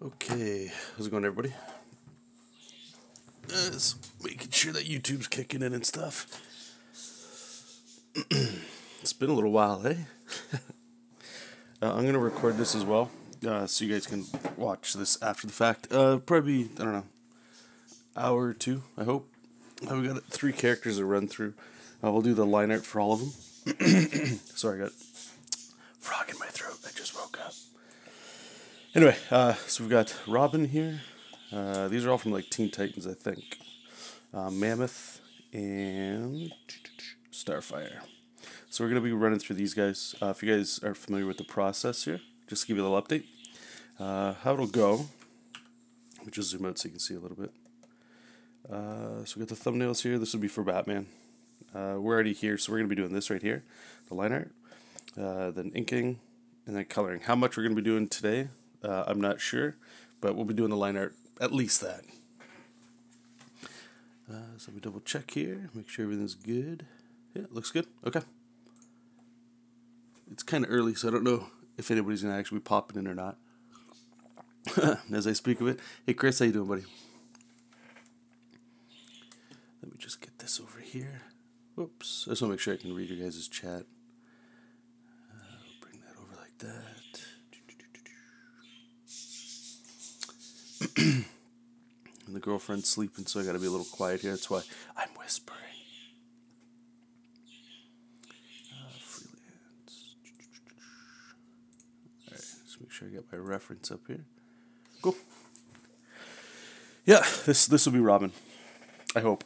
Okay, how's it going, everybody? Just making sure that YouTube's kicking in and stuff. It's been a little while, eh? I'm going to record this as well, so you guys can watch this after the fact. Probably, I don't know, hour or two, I hope. We got 3 characters to run through. We'll do the line art for all of them. Sorry, I got frog in my throat. I just woke up. Anyway, so we've got Robin here. These are all from like Teen Titans, I think. Mammoth and Starfire. So we're going to be running through these guys. If you guys are familiar with the process here, just to give you a little update. How it'll go. Let me just zoom out so you can see a little bit. So we got the thumbnails here. This would be for Batman. We're already here, so we're going to be doing this right here. The line art. Then inking. And then coloring. How much we're going to be doing today, I'm not sure. But we'll be doing the line art. At least that. So we double check here. Make sure everything's good. Yeah, it looks good. Okay. It's kind of early, so I don't know if anybody's going to actually be popping in or not. As I speak of it. Hey, Chris, how you doing, buddy? Let me just get this over here. Whoops. I just want to make sure I can read your guys' chat. Bring that over like that. And the girlfriend's sleeping, so I got to be a little quiet here. That's why I'm whispering. Freelance. Alright, let's make sure I get my reference up here. Cool. Yeah, this will be Robin. I hope.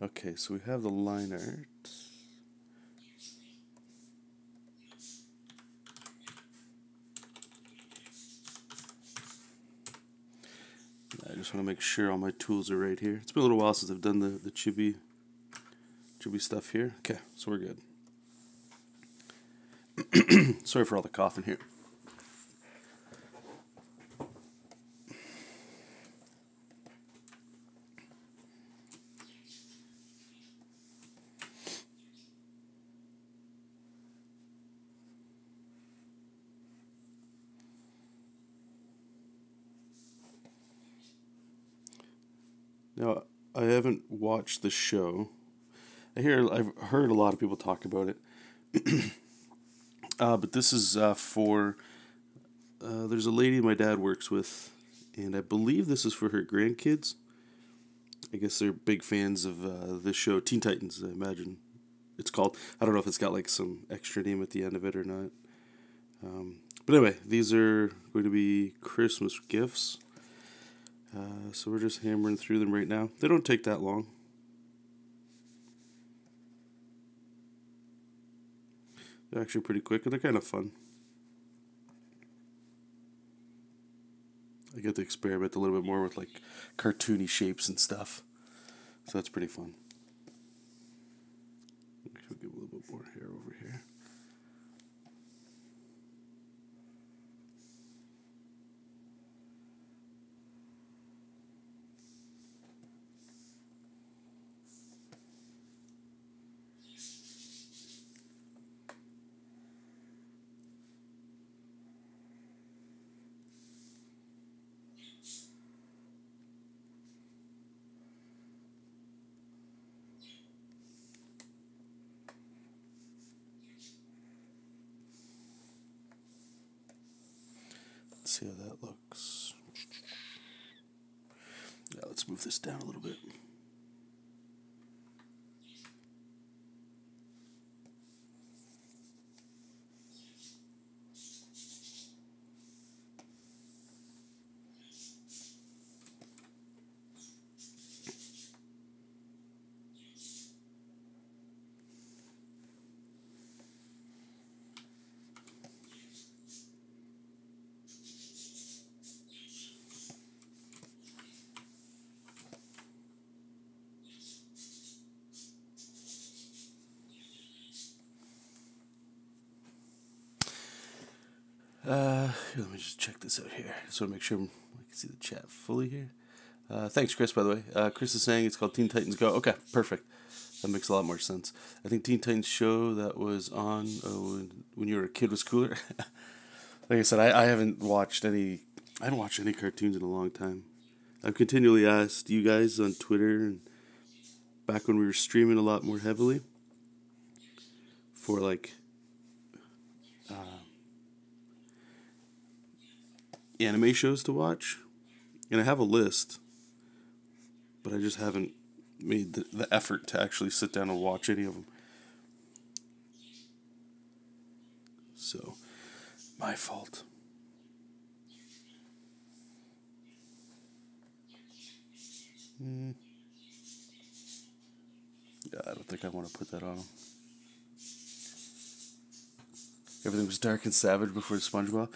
Okay, so we have the line art. I just want to make sure all my tools are right here. It's been a little while since I've done the Chibi stuff here. Okay, so we're good. Sorry for all the coughing here. Now, I haven't watched the show. I've heard a lot of people talk about it. But this is for... there's a lady my dad works with, and I believe this is for her grandkids. I guess they're big fans of this show, Teen Titans, I imagine it's called. I don't know if it's got like some extra name at the end of it or not. But anyway, these are going to be Christmas gifts. So we're just hammering through them right now. They don't take that long. They're actually pretty quick, and they're kind of fun. I get to experiment a little bit more with like cartoony shapes and stuff. So that's pretty fun. We'll give a little bit more hair over here. See how that looks. Yeah, let's move this down a little bit. Let me just check this out here. Just want to make sure I can see the chat fully here. Thanks, Chris, by the way. Chris is saying it's called Teen Titans Go. Okay, perfect. That makes a lot more sense. I think Teen Titans show that was on when you were a kid was cooler. Like I said, I haven't watched any. I haven't watched any cartoons in a long time. I've continually asked you guys on Twitter and back when we were streaming a lot more heavily for like anime shows to watch, and I have a list, but I just haven't made the effort to actually sit down and watch any of them. So, my fault. Yeah, I don't think I want to put that on. Everything was dark and savage before SpongeBob.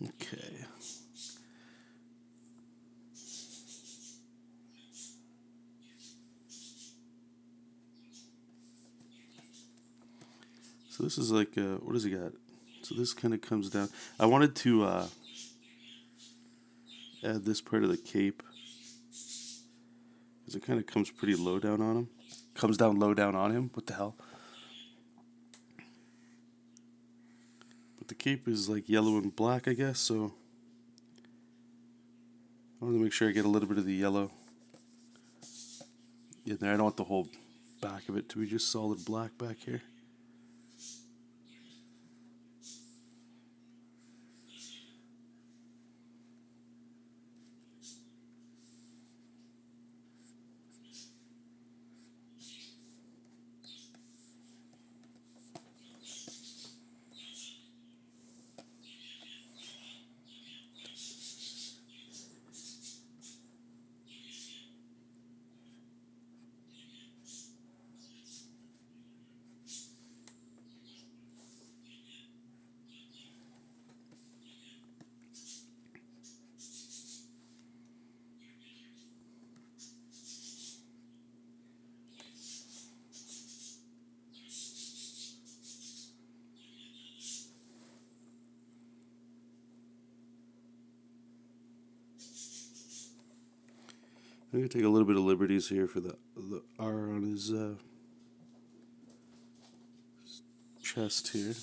Okay. So this is like, what does he got? So this kind of comes down. I wanted to add this part of the cape because it kind of comes pretty low down on him. Comes down low down on him. What the hell? But the cape is like yellow and black, I guess. So I want to make sure I get a little bit of the yellow in there. I don't want the whole back of it to be just solid black back here. I'm going to take a little bit of liberties here for the R on his chest here.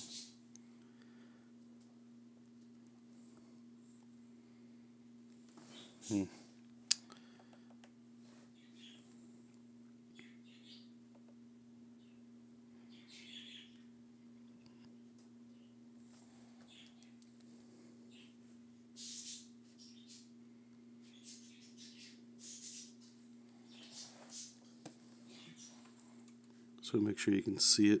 So make sure you can see it.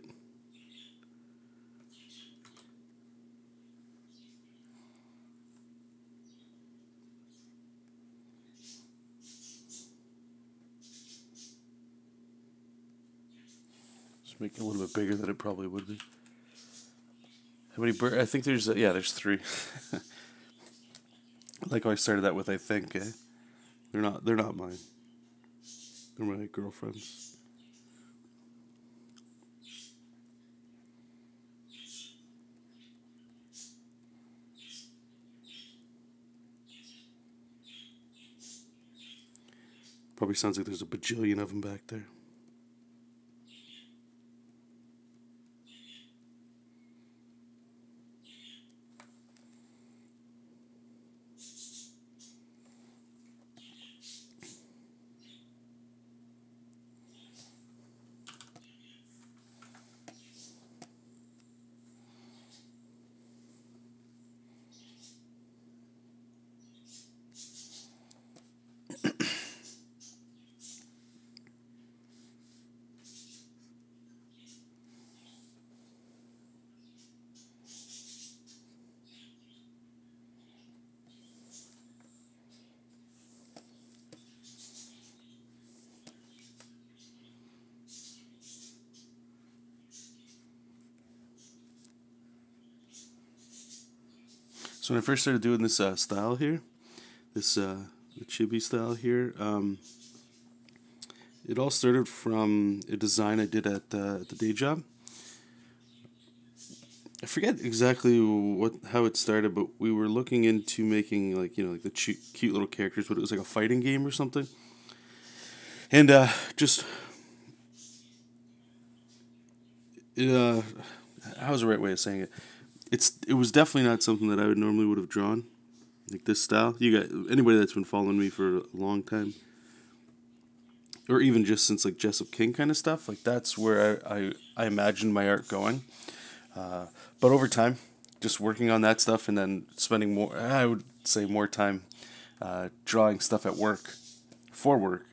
Just make it a little bit bigger than it probably would be. How many birds? I think there's, yeah, there's 3. I like how I started that with I think, eh? They're not mine. They're my girlfriend's. Probably sounds like there's a bajillion of them back there. So when I first started doing this style here, this the Chibi style here, it all started from a design I did at the day job. I forget exactly how it started, but we were looking into making like the cute little characters, but it was like a fighting game or something. And just how's the right way of saying it? It was definitely not something that I would normally would have drawn, like this style. You got anybody that's been following me for a long time, or even just since like JESOP King kind of stuff, like that's where I imagined my art going. But over time, just working on that stuff and then spending more, I would say more time drawing stuff at work, for work,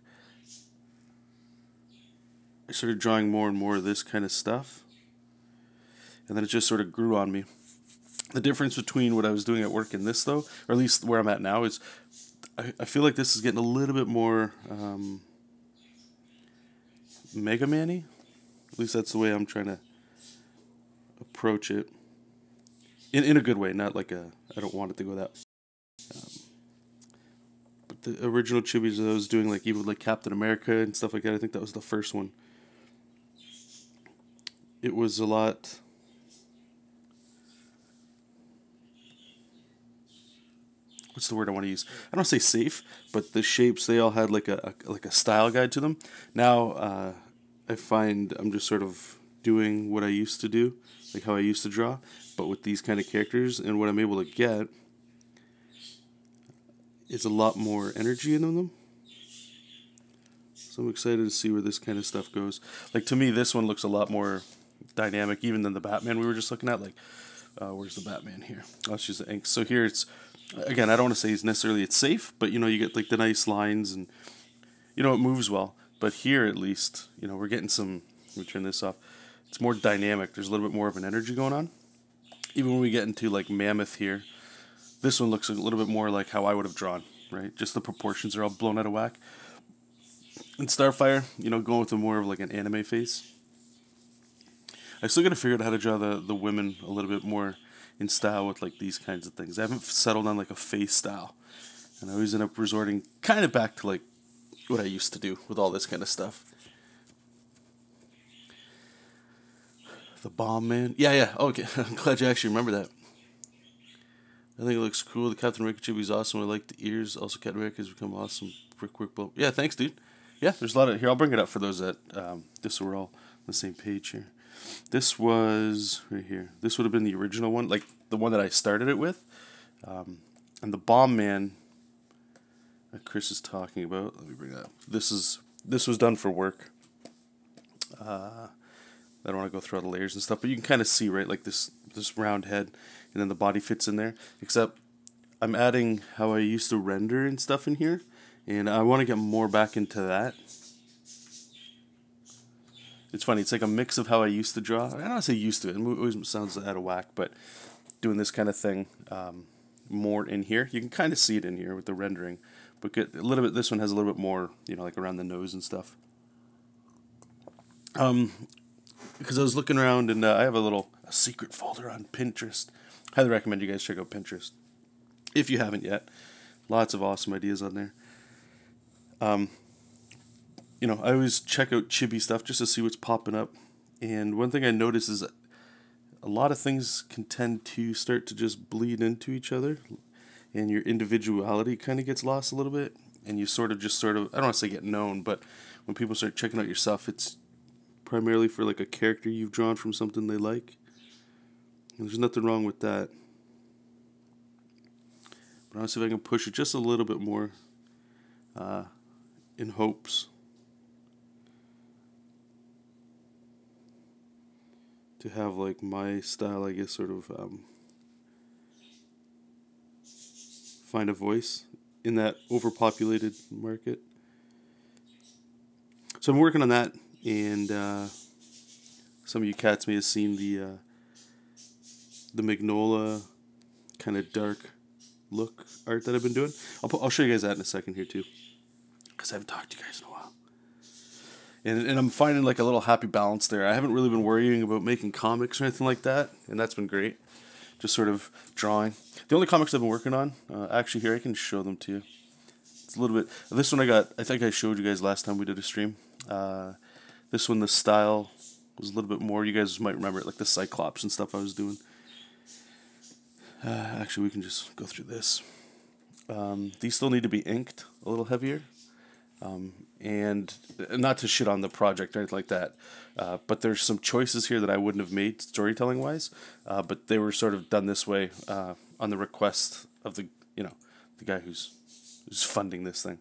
I started drawing more and more of this kind of stuff. And then it just sort of grew on me. The difference between what I was doing at work and this, though, or at least where I'm at now, is I feel like this is getting a little bit more Mega Man-y. At least that's the way I'm trying to approach it. In a good way, not like I don't want it to go that way. But the original Chibis I was doing, like even like Captain America and stuff like that, I think that was the first one. It was a lot... What's the word I want to use? I don't say safe, but the shapes, they all had like a style guide to them. Now I find I'm just sort of doing what I used to do, like how I used to draw, but with these kind of characters, and what I'm able to get is a lot more energy in them. So I'm excited to see where this kind of stuff goes. Like to me, this one looks a lot more dynamic even than the Batman we were just looking at. Like, where's the Batman here? Oh, it's just the ink. So here it's, again, I don't want to say it's safe, but you get like the nice lines and it moves well. But here at least, we're getting some, let me turn this off. It's more dynamic. There's a little bit more of an energy going on. Even when we get into like Mammoth here, this one looks a little bit more like how I would have drawn, right? Just the proportions are all blown out of whack. And Starfire, going with a more of like an anime face. I still got to figure out how to draw the women a little bit more in style with like these kinds of things. I haven't settled on like a face style. And I always end up resorting kind of back to like what I used to do with all this kind of stuff. The Bomb Man. Yeah. Okay. I'm glad you actually remember that. I think it looks cool. The Captain America Chibi is awesome. I like the ears. Also, Captain America has become awesome. Quick blow. Yeah, thanks, dude. Yeah, there's a lot of... Here, I'll bring it up for those that... just so we're all on the same page here. This was... Right here. This would have been the original one. Like, the one that I started it with. And the Bomb Man... that Chris is talking about. Let me bring that up. This was done for work. I don't want to go through all the layers and stuff, but you can kind of see, right, like this round head, and then the body fits in there, except I'm adding how I used to render and stuff in here, and I want to get more back into that. It's funny, it's like a mix of how I used to draw. I don't want to say used to, it always sounds out of whack, but doing this kind of thing more in here. You can kind of see it in here with the rendering, but get a little bit, this one has a little bit more, like around the nose and stuff. Because I was looking around, and I have a secret folder on Pinterest. Highly recommend you guys check out Pinterest if you haven't yet. Lots of awesome ideas on there. I always check out Chibi stuff just to see what's popping up. And one thing I notice is a lot of things can tend to start to just bleed into each other, and your individuality kind of gets lost a little bit, and you sort of, I don't want to say get known, but when people start checking out your stuff, it's primarily for like a character you've drawn from something they like. And there's nothing wrong with that. But I'll see if I can push it just a little bit more in hopes to have like my style, I guess, sort of find a voice in that overpopulated market. So I'm working on that. And some of you cats may have seen the Magnola kind of dark look art that I've been doing. I'll show you guys that in a second here too, because I haven't talked to you guys in a while. And I'm finding like a little happy balance there. I haven't really been worrying about making comics or anything like that, and that's been great. just sort of drawing. The only comics I've been working on, actually here I can show them to you. It's a little bit, this one I think I showed you guys last time we did a stream. This one, the style was a little bit more, you guys might remember it, like the Cyclops and stuff I was doing. Actually, we can just go through this. These still need to be inked a little heavier. And not to shit on the project or anything like that, but there's some choices here that I wouldn't have made storytelling wise, but they were sort of done this way on the request of the guy who's funding this thing.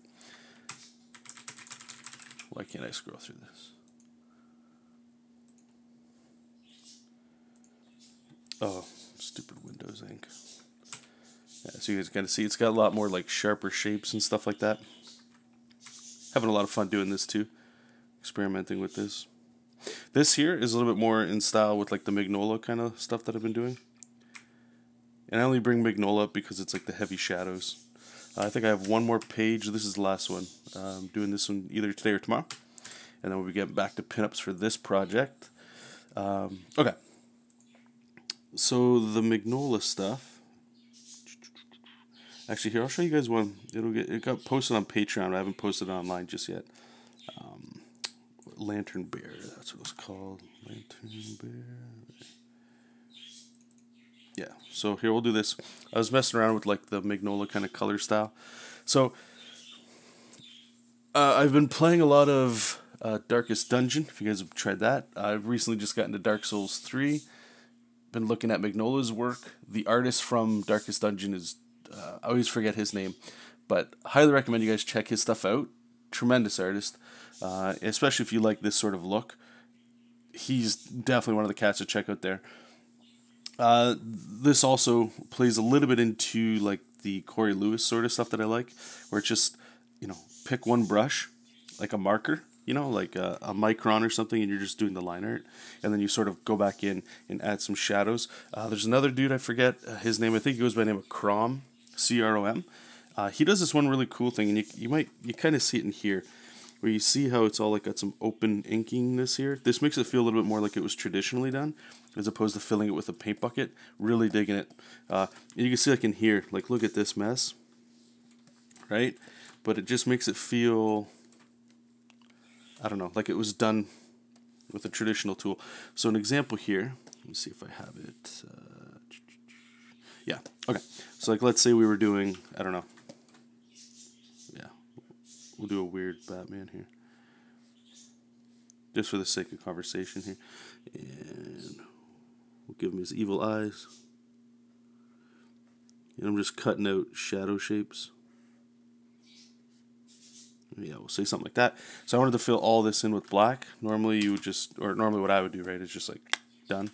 Why can't I scroll through this? Oh, stupid Windows ink. Yeah, so you guys kind of see it's got a lot more like sharper shapes and stuff like that. Having a lot of fun doing this too, experimenting with this. This here is a little bit more in style with like the Magnolia kind of stuff that I've been doing. And I only bring Magnolia up because it's like the heavy shadows. I think I have one more page. This is the last one. I'm doing this one either today or tomorrow. And then we'll be getting back to pinups for this project. Okay. So the Magnolia stuff. Actually, here, I'll show you guys one. It got posted on Patreon. I haven't posted it online just yet. Lantern Bear, that's what it's called. Lantern Bear. Yeah, so here, we'll do this. I was messing around with like the Magnolia kind of color style. So, I've been playing a lot of Darkest Dungeon, if you guys have tried that. I've recently just gotten to Dark Souls 3. Been looking at Magnolia's work. The artist from Darkest Dungeon is... I always forget his name, but highly recommend you guys check his stuff out. Tremendous artist, especially if you like this sort of look. He's definitely one of the cats to check out there. This also plays a little bit into like the Corey Lewis sort of stuff that I like, where it's just, pick one brush, like a marker, like a micron or something, and you're just doing the line art, and then you sort of go back in and add some shadows. There's another dude, I forget his name, I think he goes by the name of Crom, C-R-O-M. He does this one really cool thing, and you kind of see it in here, where you see how it's all like got some open inkingness here. This makes it feel a little bit more like it was traditionally done, as opposed to filling it with a paint bucket. Really digging it. And you can see like in here, like look at this mess, right? But it just makes it feel, I don't know, like it was done with a traditional tool. So an example here, let me see if I have it. Yeah, okay. So like let's say we were doing, I don't know. Yeah, we'll do a weird Batman here. Just for the sake of conversation here. And we'll give him his evil eyes. And I'm just cutting out shadow shapes. Yeah, we'll say something like that. So I wanted to fill all this in with black. Normally you would just, or normally what I would do, right, is just like done.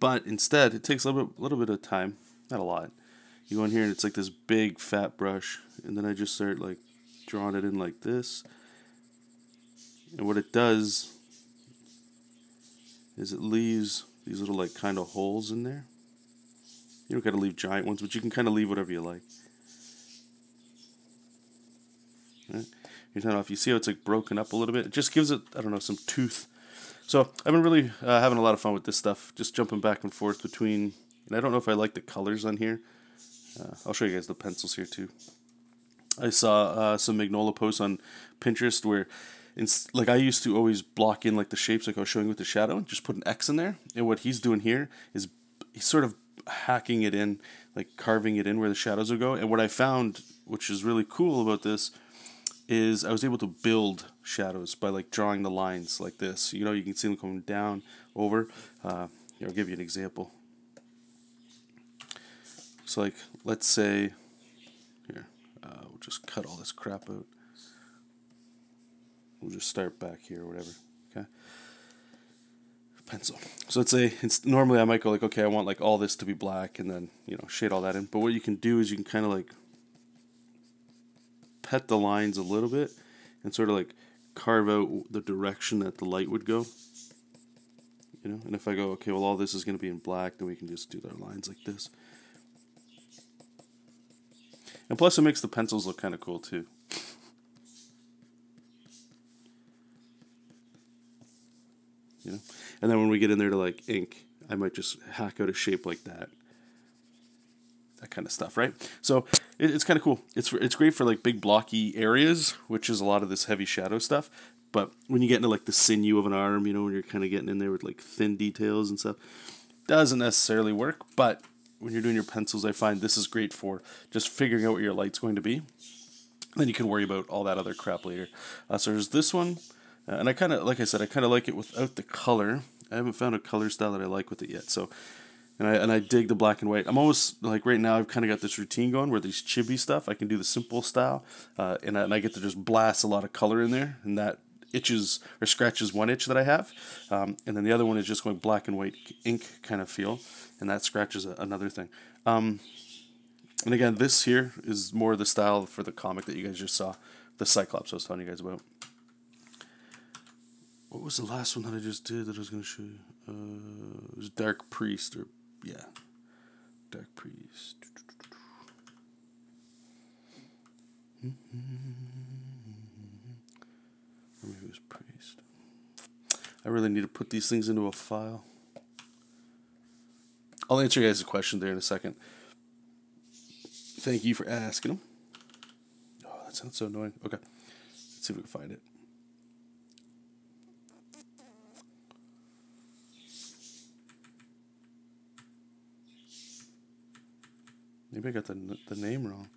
But instead, it takes a little bit of time, not a lot. You go in here and it's like this big fat brush, and then I just start like drawing it in like this. And what it does is it leaves these little like kind of holes in there. You don't got to leave giant ones, but you can kind of leave whatever you like. Right? If you see how it's like broken up a little bit, it just gives it, I don't know, some tooth. So I've been really having a lot of fun with this stuff, just jumping back and forth between, and I don't know if I like the colors on here. I'll show you guys the pencils here too. I saw some Magnolia posts on Pinterest where, like I used to always block in like the shapes like I was showing with the shadow, and just put an X in there. And what he's doing here is he's sort of hacking it in, like carving it in where the shadows will go. And what I found, which is really cool about this, is I was able to build shadows by like drawing the lines like this. You can see them coming down, over. Here, I'll give you an example. So like, let's say, here, we'll just cut all this crap out. We'll just start back here or whatever, okay? Pencil. So let's say, normally I might go like, okay, I want like all this to be black and then, shade all that in. But what you can do is you can kind of like pet the lines a little bit and sort of like carve out the direction that the light would go. And if I go, okay, well all this is going to be in black, then we can just do our lines like this. And plus it makes the pencils look kind of cool too. And then when we get in there to like ink, I might just hack out a shape like that. That kind of stuff, right? So it's kind of cool. It's great for like big blocky areas, which is a lot of this heavy shadow stuff. But when you get into like the sinew of an arm, you know, when you're kind of getting in there with like thin details and stuff, doesn't necessarily work. But when you're doing your pencils, I find this is great for just figuring out what your light's going to be. Then you can worry about all that other crap later. So there's this one, and I kind of, like I said, I kind of like it without the color. I haven't found a color style that I like with it yet. So. And I dig the black and white. I'm almost, like right now, I've kind of got this routine going where these chibi stuff, I can do the simple style, and I get to just blast a lot of color in there, and that itches or scratches one itch that I have. And then the other one is just going black and white ink kind of feel, and that scratches another thing. And again, this here is more the style for the comic that you guys just saw, the Cyclops I was telling you guys about. What was the last one that I just did that I was going to show you? It was Dark Priest, or yeah, Dark Priest. Or maybe it was Priest. I really need to put these things into a file. I'll answer you guys a question there in a second. Thank you for asking them. Oh, that sounds so annoying. Okay, let's see if we can find it. Maybe I got the name wrong.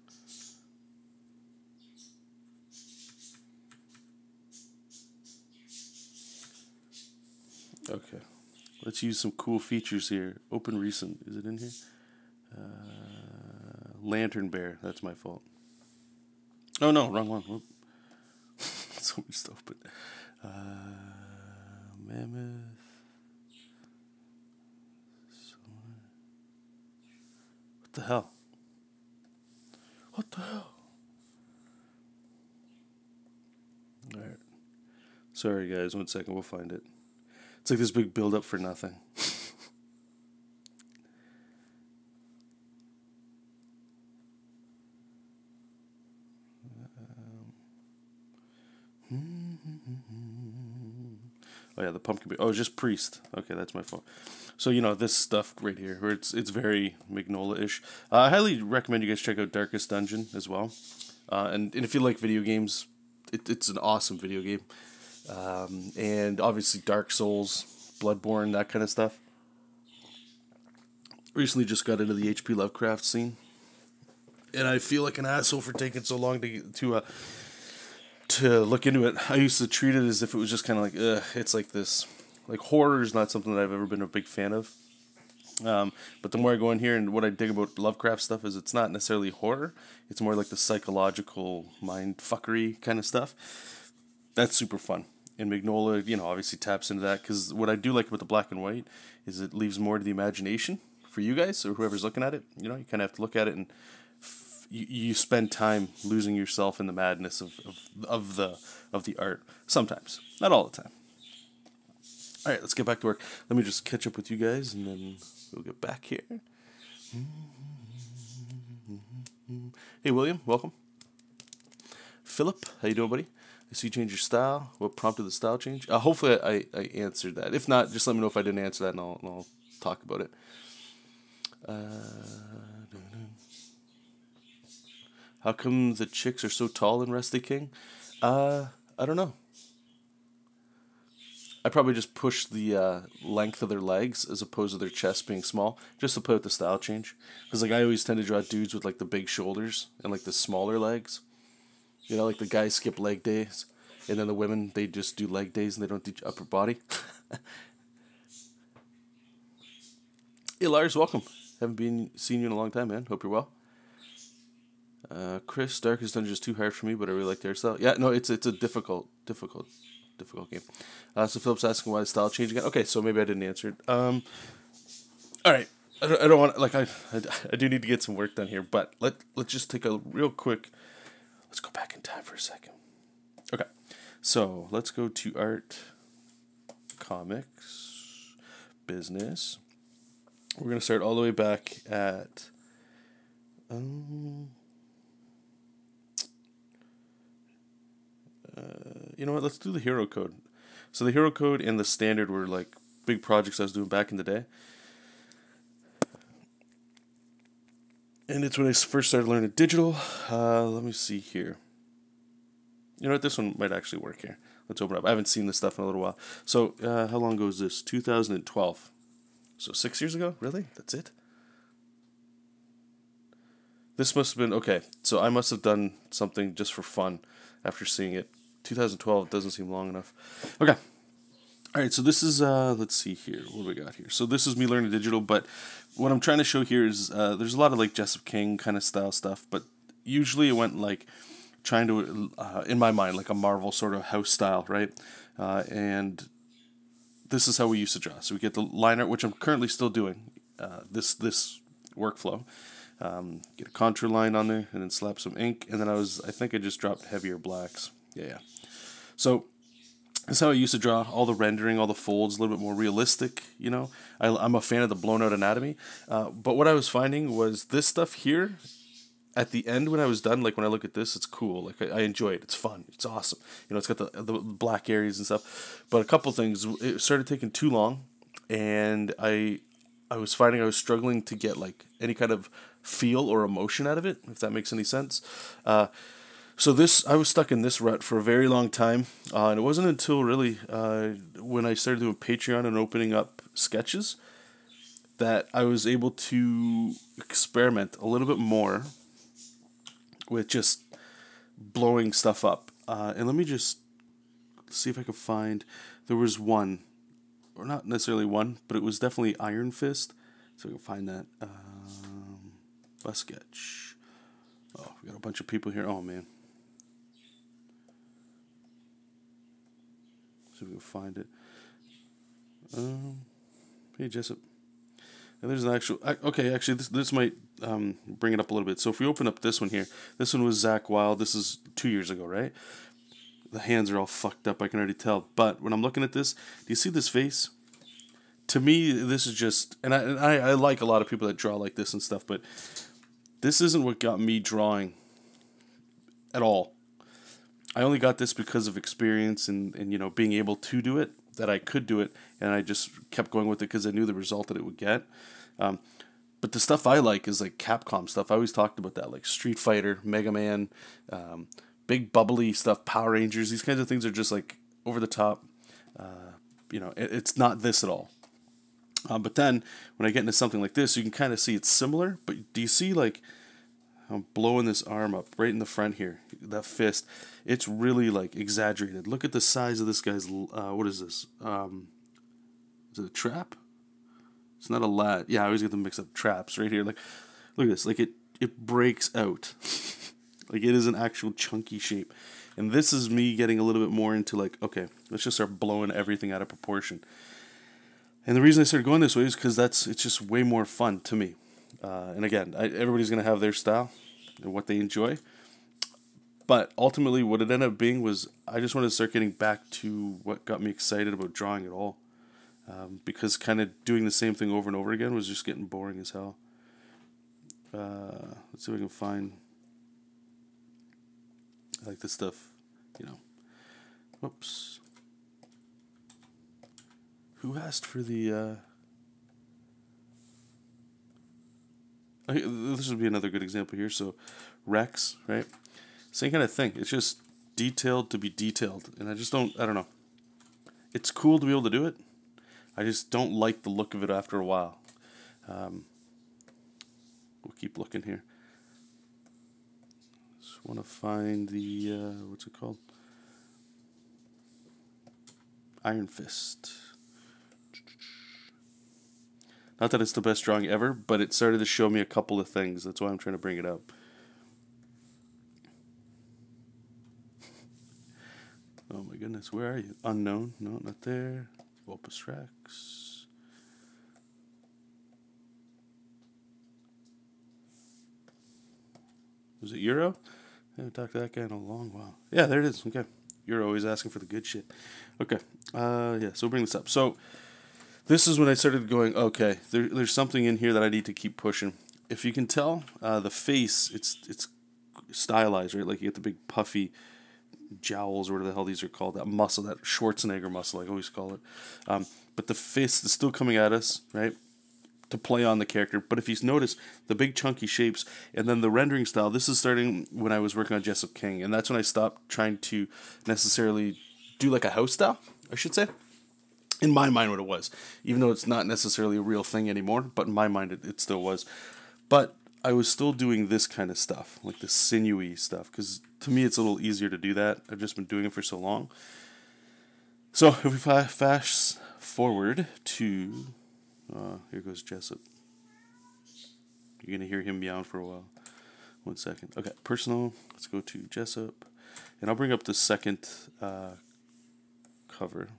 Okay. Let's use some cool features here. Open recent. Is it in here? Lantern Bear. That's my fault. Oh, no. Wrong one. Whoop. So just open. Mammoth. What the hell? What the hell? Alright. Sorry, guys. 1 second. We'll find it. It's like this big build-up for nothing. Oh yeah, the pumpkin bear. Oh, just Priest. Okay, that's my fault. So you know this stuff right here, where it's very Mignola-ish. I highly recommend you guys check out Darkest Dungeon as well. And if you like video games, it's an awesome video game. And obviously Dark Souls, Bloodborne, that kind of stuff. Recently just got into the H.P. Lovecraft scene, and I feel like an asshole for taking so long to look into it. I used to treat it as if it was just kind of like, it's like this. Like, horror is not something that I've ever been a big fan of. But the more I go in here, and what I dig about Lovecraft stuff is it's not necessarily horror. It's more like the psychological mind fuckery kind of stuff. That's super fun. And Mignola, you know, obviously taps into that, because what I do like about the black and white is it leaves more to the imagination for you guys or whoever's looking at it. You know, you kind of have to look at it, and you spend time losing yourself in the madness of the art. Sometimes, not all the time. All right, let's get back to work. Let me just catch up with you guys, and then we'll get back here. Hey, William, welcome. Philip, how you doing, buddy? I see you changed your style. What prompted the style change? Hopefully I answered that. If not, just let me know if I didn't answer that, and I'll talk about it. How come the chicks are so tall in Rusty King? I don't know. I probably just push the length of their legs as opposed to their chest being small, just to put out the style change. Because like I always tend to draw dudes with like the big shoulders and like the smaller legs. You know, like the guys skip leg days, and then the women, they just do leg days and they don't do upper body. Hey Lars, welcome. Haven't seen you in a long time, man. Hope you're well. Chris, Darkest Dungeon is too hard for me, but I really like their style. Yeah, no, it's a difficult game. So Philip's asking why the style changed again. Okay, so maybe I didn't answer it. All right. I don't want, like, I do need to get some work done here, but let's just take a real quick. Let's go back in time for a second. Okay, so let's go to art, comics, business. We're gonna start all the way back at. You know what? Let's do the hero code. So the hero code and the standard were like big projects I was doing back in the day. And it's when I first started learning digital. Let me see here. You know what? This one might actually work here. Let's open it up. I haven't seen this stuff in a little while. So, how long ago is this? 2012. So 6 years ago? Really? That's it? This must have been, okay, so I must have done something just for fun after seeing it. 2012 doesn't seem long enough. Okay. Alright, so this is, let's see here. What do we got here? So this is me learning digital, but what I'm trying to show here is, there's a lot of like JESOP King kind of style stuff, but usually it went like trying to, in my mind, like a Marvel sort of house style, right? And this is how we used to draw. So we get the line art, which I'm currently still doing, this workflow. Get a contour line on there, and then slap some ink, and then I think I just dropped heavier blacks. Yeah. So this is how I used to draw, all the rendering, all the folds, a little bit more realistic, you know. I'm a fan of the blown out anatomy, but what I was finding was this stuff here, at the end when I was done, like when I look at this, it's cool. Like I enjoy it. It's fun. It's awesome. You know, it's got the black areas and stuff. But a couple things, it started taking too long, and I was finding I was struggling to get like any kind of feel or emotion out of it, if that makes any sense. So I was stuck in this rut for a very long time, and it wasn't until really when I started doing Patreon and opening up sketches that I was able to experiment a little bit more with just blowing stuff up. And let me just see if I can find, there was one, or not necessarily one, but it was definitely Iron Fist. So I can find that. Bus sketch. Oh, we got a bunch of people here. Oh, man. See if we can find it. Hey, Jessup. And there's an actual... Okay, actually, this might bring it up a little bit. So if we open up this one here, this one was Zach Wilde. This is 2 years ago, right? The hands are all fucked up, I can already tell. But when I'm looking at this, do you see this face? To me, this is just... And I like a lot of people that draw like this and stuff, but this isn't what got me drawing at all. I only got this because of experience and you know, being able to do it, that I could do it, and I just kept going with it because I knew the result that it would get. But the stuff I like is like Capcom stuff. I always talked about that, like Street Fighter, Mega Man, big bubbly stuff, Power Rangers. These kinds of things are just like over the top. You know, it's not this at all. But then when I get into something like this, you can kind of see it's similar. But do you see like I'm blowing this arm up right in the front here, that fist? It's really like exaggerated. Look at the size of this guy's. What is this? Is it a trap? It's not a lat. Yeah, I always get them mixed up. Traps right here. Like, look at this. Like it breaks out. Like it is an actual chunky shape. And this is me getting a little bit more into like, okay, let's just start blowing everything out of proportion. And the reason I started going this way is because it's just way more fun to me. And again, everybody's going to have their style and what they enjoy. But ultimately, what it ended up being was I just wanted to start getting back to what got me excited about drawing at all. Because kind of doing the same thing over and over again was just getting boring as hell. Let's see if I can find... I like this stuff, you know. Whoops. Who asked for the... This would be another good example here. So, Rex, right? Same kind of thing. It's just detailed to be detailed. And I don't know. It's cool to be able to do it. I just don't like the look of it after a while. We'll keep looking here. Just want to find the, what's it called? Iron Fist. Not that it's the best drawing ever, but it started to show me a couple of things. That's why I'm trying to bring it up. Oh my goodness, where are you? Unknown? No, not there. Opus Rex. Was it Euro? I haven't talked to that guy in a long while. Yeah, there it is. Okay. Euro always asking for the good shit. Okay. Yeah, so we'll bring this up. So this is when I started going, okay, there's something in here that I need to keep pushing. If you can tell, the face, it's stylized, right? Like you get the big puffy jowls or whatever the hell these are called, that muscle, that Schwarzenegger muscle, I always call it. But the fist is still coming at us, right? to play on the character. But if you notice the big chunky shapes and then the rendering style, this is starting when I was working on JESOP King, and that's when I stopped trying to necessarily do like a house style, I should say. In my mind, what it was, even though it's not necessarily a real thing anymore, but in my mind, it still was. But I was still doing this kind of stuff, like the sinewy stuff, because to me, it's a little easier to do that. I've just been doing it for so long. So if we fast forward to, here goes JESOP. You're going to hear him meowing for a while. 1 second. Okay, personal. Let's go to JESOP. And I'll bring up the second cover.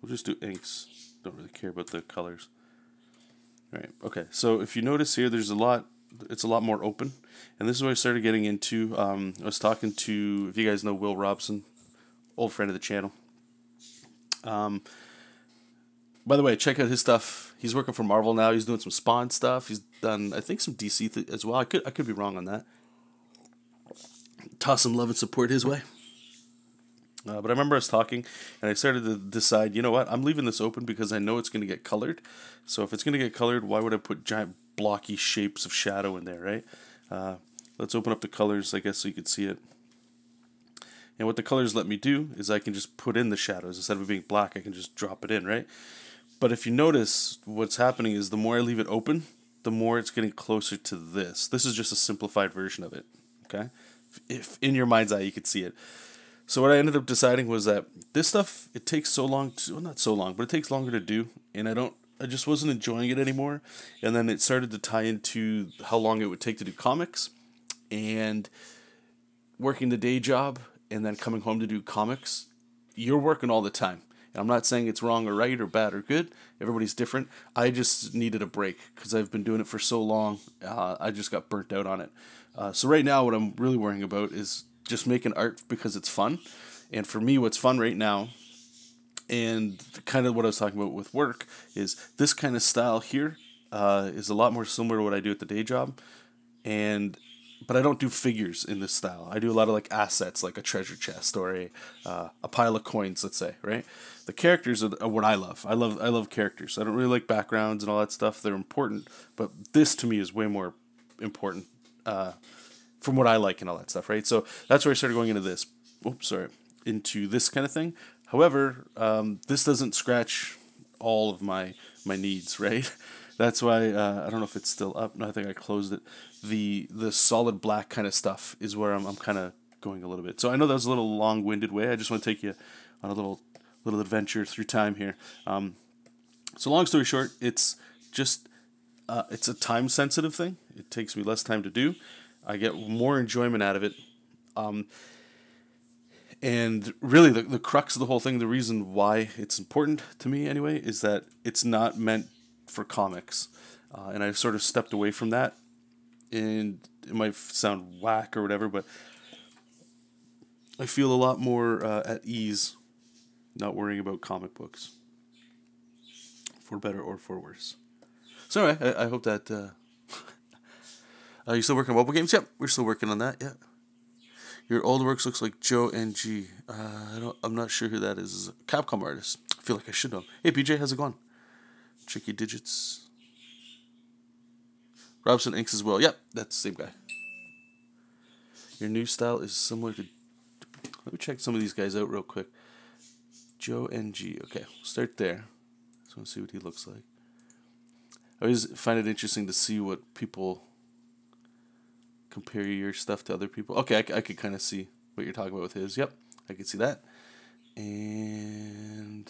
We'll just do inks. Don't really care about the colors. All right. Okay. So if you notice here, there's a lot. It's a lot more open, and this is what I started getting into. I was talking to, if you guys know Will Robson, old friend of the channel. By the way, check out his stuff. He's working for Marvel now. He's doing some Spawn stuff. He's done, I think, some DC as well. I could be wrong on that. Toss some love and support his way. But I remember us talking, and I started to decide, you know what, I'm leaving this open because I know it's going to get colored. So if it's going to get colored, why would I put giant blocky shapes of shadow in there, right? Let's open up the colors, I guess, so you can see it. And what the colors let me do is I can just put in the shadows. Instead of it being black, I can just drop it in, right? But if you notice, what's happening is the more I leave it open, the more it's getting closer to this. This is just a simplified version of it, okay? If in your mind's eye you could see it. So what I ended up deciding was that this stuff, it takes so long to, well, not so long, but it takes longer to do, and I just wasn't enjoying it anymore. And then it started to tie into how long it would take to do comics, and working the day job, and then coming home to do comics. You're working all the time. And I'm not saying it's wrong or right or bad or good. Everybody's different. I just needed a break because I've been doing it for so long. I just got burnt out on it. So right now what I'm really worrying about is just making art because it's fun. And for me, what's fun right now, and kind of what I was talking about with work, is this kind of style here is a lot more similar to what I do at the day job. But I don't do figures in this style. I do a lot of like assets, like a treasure chest or a pile of coins, let's say, right? The characters are what I love. I love characters. I don't really like backgrounds and all that stuff. They're important, but this to me is way more important from what I like and all that stuff, right? So that's where I started going into this. Into this kind of thing. However, this doesn't scratch all of my needs, right? That's why I don't know if it's still up. No, I think I closed it. The solid black kind of stuff is where I'm kind of going a little bit. So I know that was a little long-winded way. I just want to take you on a little adventure through time here. So long story short, it's just it's a time-sensitive thing. It takes me less time to do. I get more enjoyment out of it. And really, the crux of the whole thing, the reason why it's important to me anyway, is that it's not meant for comics. And I've sort of stepped away from that. And it might sound whack or whatever, but I feel a lot more at ease not worrying about comic books. For better or for worse. So anyway, I hope that... Are you still working on mobile games? Yep, we're still working on that, yeah. Your old works looks like Joe NG. I'm not sure who that is. Capcom artist. I feel like I should know. Hey, PJ, how's it going? Tricky Digits. Robson Inks as well. Yep, that's the same guy. Your new style is similar to... Let me check some of these guys out real quick. Joe NG. Okay, we'll start there. Just want to see what he looks like. I always find it interesting to see what people... compare your stuff to other people. Okay, I could kind of see what you're talking about with his. Yep, I could see that. And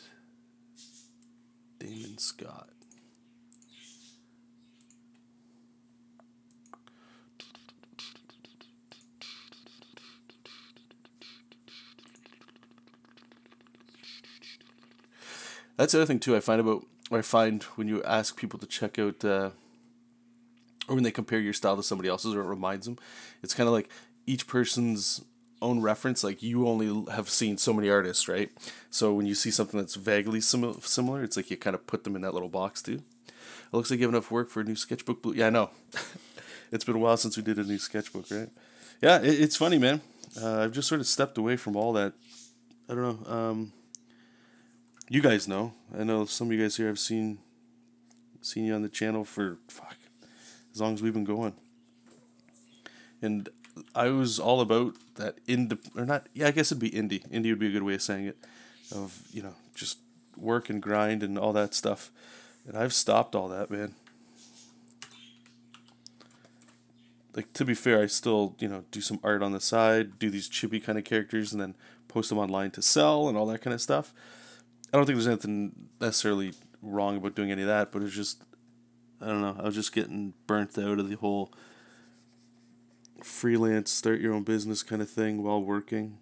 Damon Scott. That's the other thing too. I find when you ask people to check out. Or when they compare your style to somebody else's, or it reminds them, it's kind of like each person's own reference. Like you only have seen so many artists, right? So when you see something that's vaguely similar, it's like you kind of put them in that little box too. It looks like you have enough work for a new sketchbook. Yeah, I know. It's been a while since we did a new sketchbook, right? Yeah, it's funny, man. I've just sort of stepped away from all that. I don't know. You guys know. I know some of you guys here have seen you on the channel for as long as we've been going. And I was all about that or not. Yeah, I guess it'd be indie. Indie would be a good way of saying it. Of just work and grind and all that stuff. And I've stopped all that, man. Like, to be fair, I still, do some art on the side, do these chibi kind of characters, and then post them online to sell and all that kind of stuff. I don't think there's anything necessarily wrong about doing any of that, but it's just, I don't know, I was just getting burnt out of the whole freelance, start your own business kind of thing while working.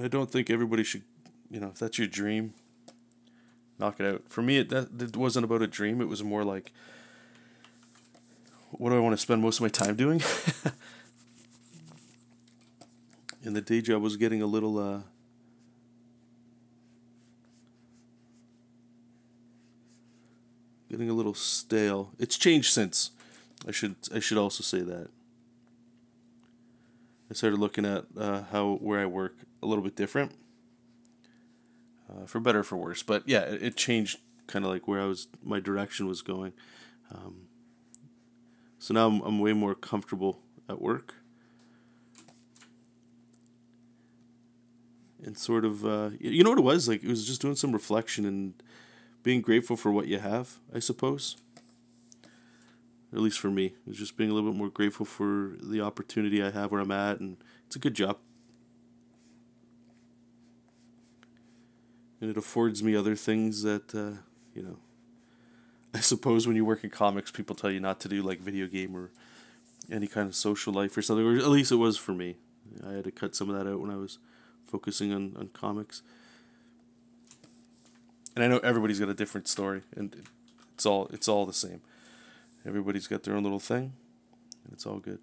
I don't think everybody should, if that's your dream, knock it out. For me, it wasn't about a dream, it was more like, what do I want to spend most of my time doing? And the day job was getting a little stale. It's changed since. I should also say that. I started looking at where I work a little bit different, for better or for worse. But yeah, it changed kind of like where my direction was going. So now I'm way more comfortable at work. And sort of, you know what it was? Like, it was just doing some reflection and being grateful for what you have, I suppose. At least for me. It was just being a little bit more grateful for the opportunity I have where I'm at, and it's a good job. And it affords me other things that, I suppose when you work in comics, people tell you not to do, like video game or any kind of social life or something, or at least it was for me. I had to cut some of that out when I was focusing on comics. And I know everybody's got a different story, and it's all the same. Everybody's got their own little thing, and it's all good.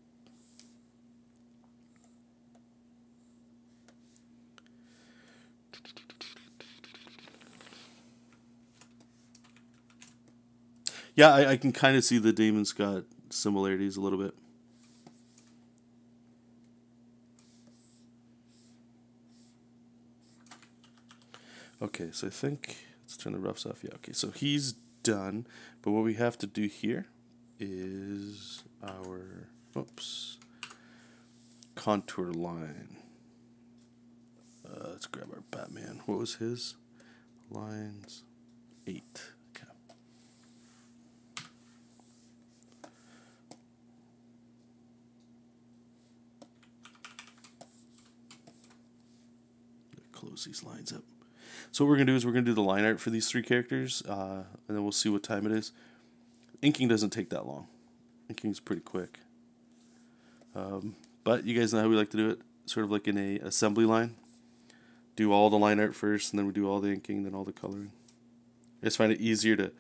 Yeah, I can kind of see the Damon Scott similarities a little bit. Okay, so I think, let's turn the roughs off. Yeah, okay, so he's done. But what we have to do here is our, contour line. Let's grab our Batman. What was his? Lines 8. Okay. Close these lines up. So what we're going to do is we're going to do the line art for these 3 characters, and then we'll see what time it is. Inking doesn't take that long. Inking's pretty quick. But you guys know how we like to do it, sort of like in a assembly line. Do all the line art first, and then we do all the inking, then all the coloring. I just find it easier to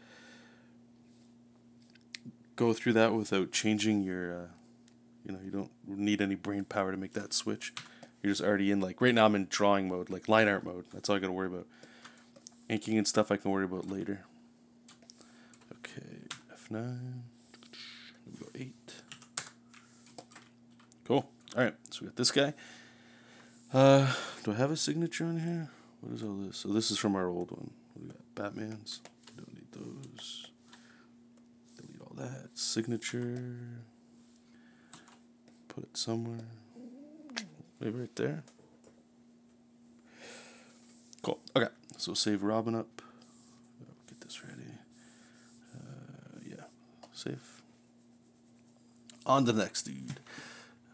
go through that without changing your, you don't need any brain power to make that switch. You're just already in, like, right now I'm in drawing mode, like line art mode. That's all I got to worry about. Inking and stuff I can worry about later. Okay, F9. We go 8. Cool. Alright, so we got this guy. Do I have a signature on here? What is all this? So this is from our old one. We got Batman's. Don't need those. Delete all that. Signature. Put it somewhere. Maybe right there. Cool. Okay. So save Robin up. Get this ready. Yeah. Save. On to the next dude.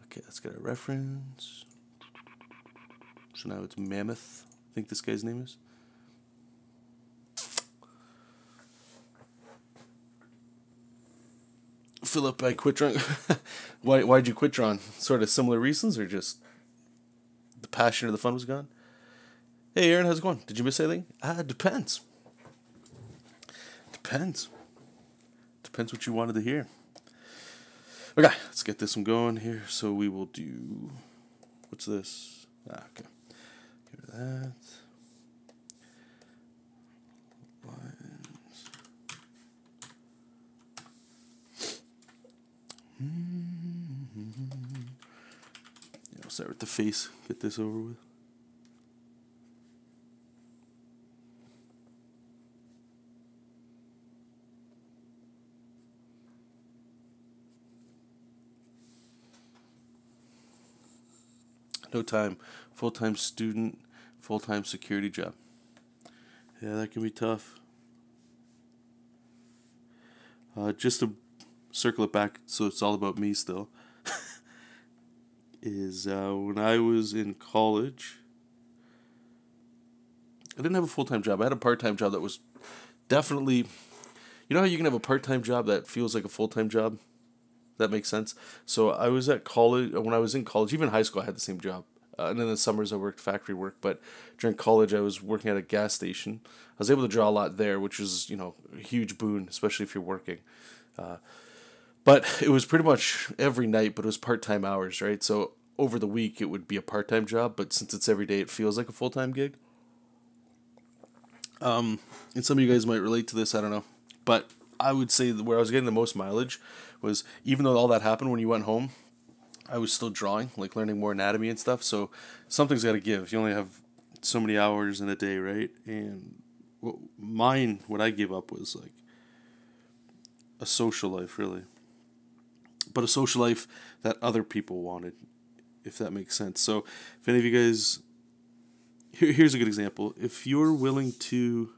Okay, let's get a reference. So now it's Mammoth. I think this guy's name is. Philip, I quit drawing. Why'd you quit drawing? Sort of similar reasons, or just the passion or the fun was gone? Hey, Aaron, how's it going? Did you miss anything? Depends. Depends what you wanted to hear. Okay, let's get this one going here. So we will do, what's this? Okay. Get rid of that. Lines. start with the face. Get this over with. No time. Full-time student, full-time security job. Yeah, that can be tough. Just to circle it back, so it's all about me still, is when I was in college, I didn't have a full-time job. I had a part-time job that was definitely, you know how you can have a part-time job that feels like a full-time job? That makes sense. So I was at college, when I was in college, even high school, I had the same job. And in the summers, I worked factory work, but during college, I was working at a gas station. I was able to draw a lot there, which is, a huge boon, especially if you're working. But it was pretty much every night, but it was part-time hours, right? So over the week, it would be a part-time job, but since it's every day, it feels like a full-time gig. And some of you guys might relate to this, I don't know. But I would say that where I was getting the most mileage was, even though all that happened when you went home, I was still drawing, like learning more anatomy and stuff. So something's got to give. You only have so many hours in a day, right? And what I gave up was like a social life, really. But a social life that other people wanted, if that makes sense. So if any of you guys, here's a good example. If you're willing to,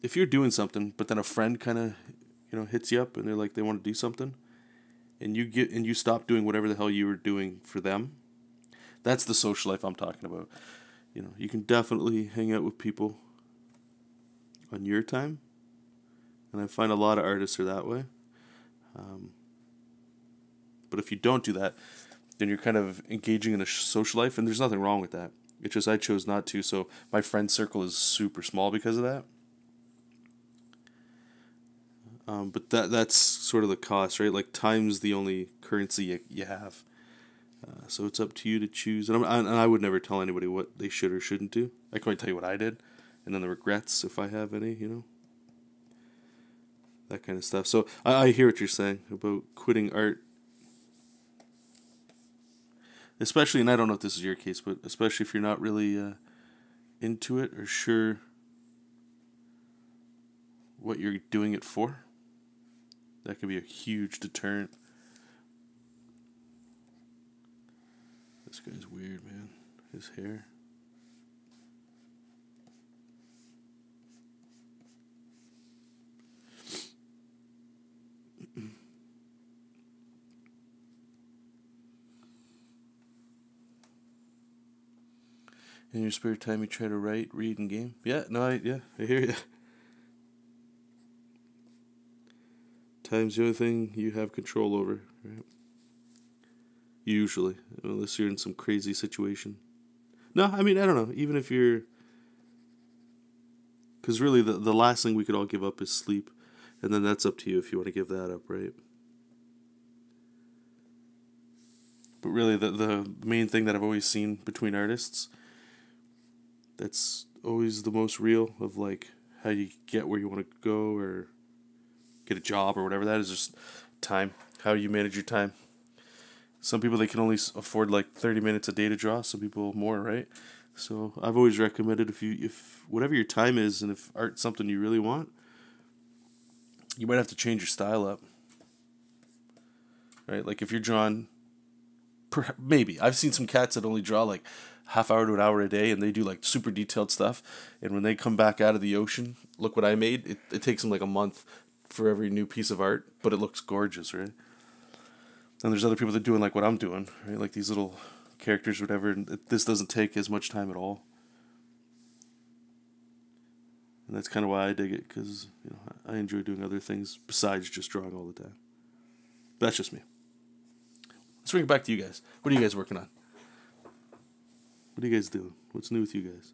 if you're doing something, but then a friend kind of, hits you up and they're like, they want to do something, and you stop doing whatever the hell you were doing for them, that's the social life I'm talking about. You can definitely hang out with people on your time, and I find a lot of artists are that way. But if you don't do that, then you're kind of engaging in a social life, and there's nothing wrong with that. It's just I chose not to, so my friend circle is super small because of that. But that's sort of the cost, right? Like, time's the only currency you have. So it's up to you to choose. And I would never tell anybody what they should or shouldn't do. I can only tell you what I did, and then the regrets, if I have any, that kind of stuff. So I hear what you're saying about quitting art. Especially, and I don't know if this is your case, but especially if you're not really into it or sure what you're doing it for. That can be a huge deterrent. This guy's weird, man. His hair. In your spare time, you try to write, read, and game. Yeah, no, I hear you. Time's the only thing you have control over, right? Usually, unless you're in some crazy situation. No, I mean, I don't know. Even if you're... Because really, the last thing we could all give up is sleep. And then that's up to you if you want to give that up, right? But really, the main thing that I've always seen between artists, that's always the most real of, like, how you get where you want to go or get a job or whatever, that is just time. How you manage your time. Some people, they can only afford like 30 minutes a day to draw. Some people more, right? So I've always recommended, if whatever your time is, and if art's something you really want, you might have to change your style up, right? Like if you're drawing, maybe I've seen some cats that only draw like half hour to an hour a day, and they do like super detailed stuff, and when they come back out of the ocean, look what I made. It takes them like a month for every new piece of art, but it looks gorgeous, right? And there's other people that are doing like what I'm doing, right? Like these little characters or whatever, and this doesn't take as much time at all. And that's kind of why I dig it, because I enjoy doing other things besides just drawing all the time. But that's just me. Let's bring it back to you guys. What are you guys working on? What are you guys doing? What's new with you guys?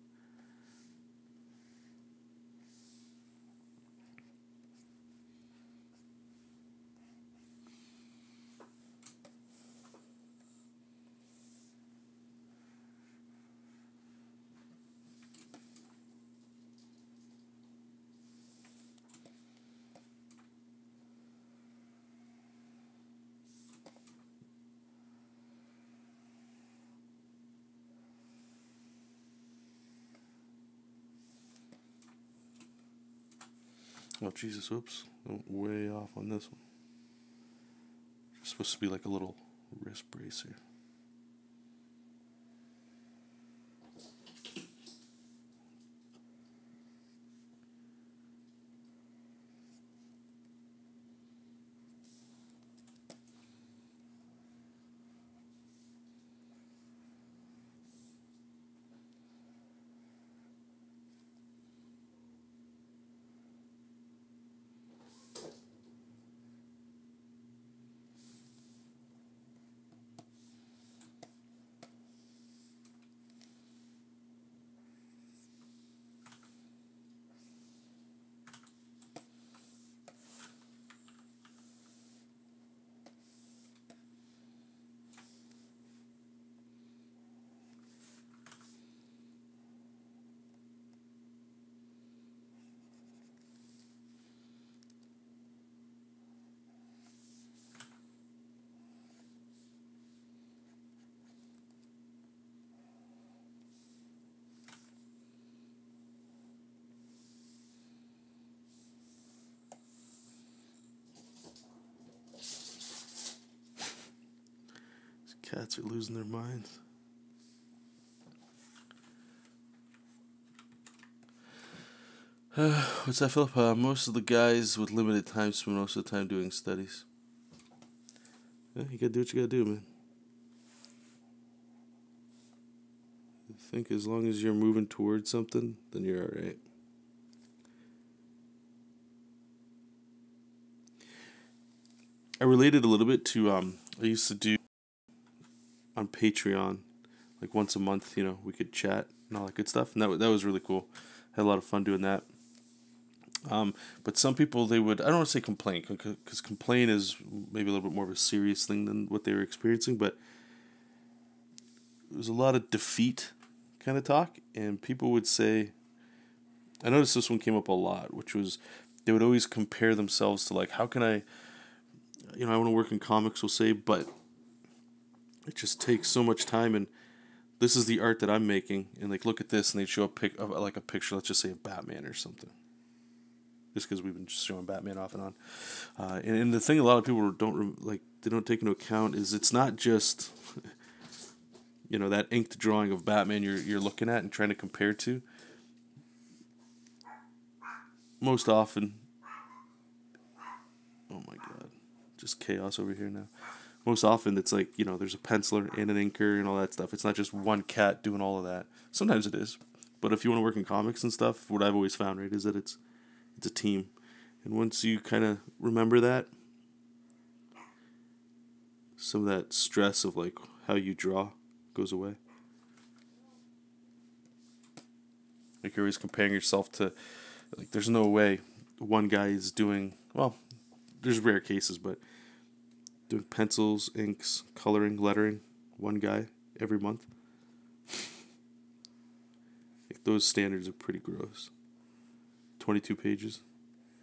Oh, Jesus, whoops. I'm way off on this one. It's supposed to be like a little wrist brace here. These cats are losing their minds. What's that, Philip? Most of the guys with limited time spend most of the time doing studies. Yeah, you gotta do what you gotta do, man. I think as long as you're moving towards something, then you're alright. I related a little bit to, I used to do on Patreon, like once a month, we could chat and all that good stuff. And that was really cool. Had a lot of fun doing that. But some people, I don't want to say complain, because complain is maybe a little bit more of a serious thing than what they were experiencing, but it was a lot of defeat kind of talk, and people would say, I noticed this one came up a lot, which was they would always compare themselves to, like, how can I want to work in comics, we'll say, but it just takes so much time, and this is the art that I'm making, and like, look at this, and they'd show a picture, let's just say of Batman or something. Just because we've been just showing Batman off and on. And the thing a lot of people they don't take into account is it's not just, that inked drawing of Batman you're looking at and trying to compare to. Most often, oh my god, just chaos over here now. Most often it's like, there's a penciler and an inker and all that stuff. It's not just one cat doing all of that. Sometimes it is. But if you want to work in comics and stuff, what I've always found, right, is that it's a team. And once you kind of remember that, some of that stress of like how you draw goes away. Like, you're always comparing yourself to, like, there's no way one guy is doing, well, there's rare cases, but doing pencils, inks, coloring, lettering, one guy every month. Like, those standards are pretty gross. 22 pages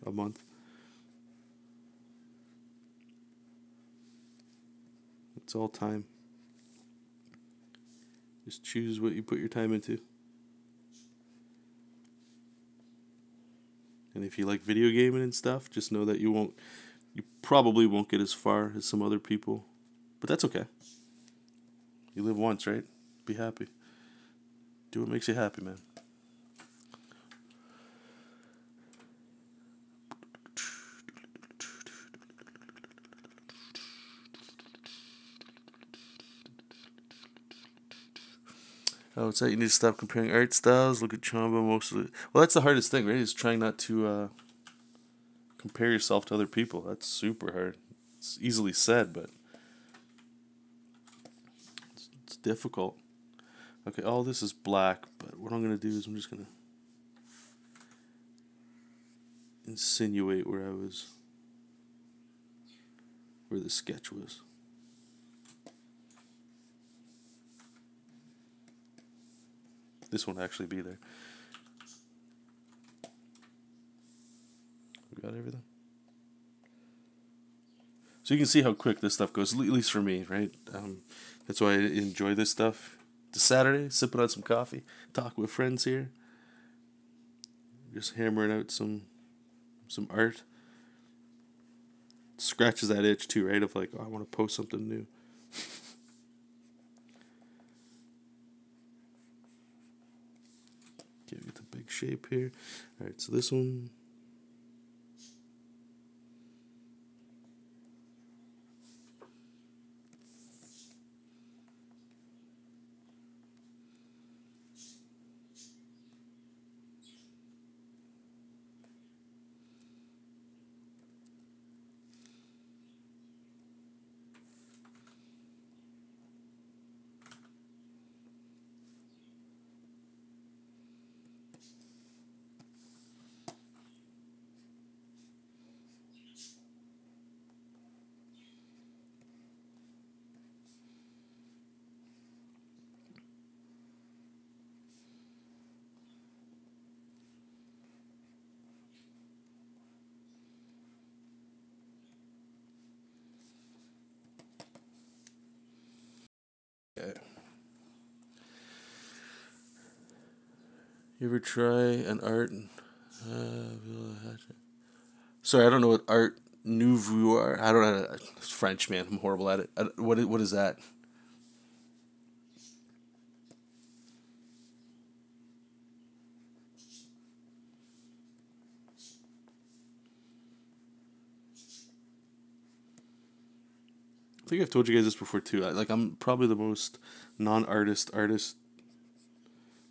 a month. It's all time. Just choose what you put your time into. And if you like video gaming and stuff, just know that you probably won't get as far as some other people. But that's okay. You live once, right? Be happy. Do what makes you happy, man. Oh, it's that you need to stop comparing art styles. Look at Chamba, most of it. Well, that's the hardest thing, right? Is trying not to compare yourself to other people. That's super hard. It's easily said, but it's difficult. Okay, all this is black, but what I'm going to do is I'm just going to insinuate where the sketch was. This won't actually be there. We got everything. So you can see how quick this stuff goes, at least for me, right? That's why I enjoy this stuff. It's Saturday, sipping on some coffee, talking with friends here. Just hammering out some some art. Scratches that itch too, right? Of like, oh, I want to post something new. Okay, get the big shape here. All right, so this one. Okay. You ever try an art? Sorry, I don't know what art nouveau are. I don't know. It's French, man. I'm horrible at it. What is that? I think I've told you guys this before too. I'm probably the most non-artist artist.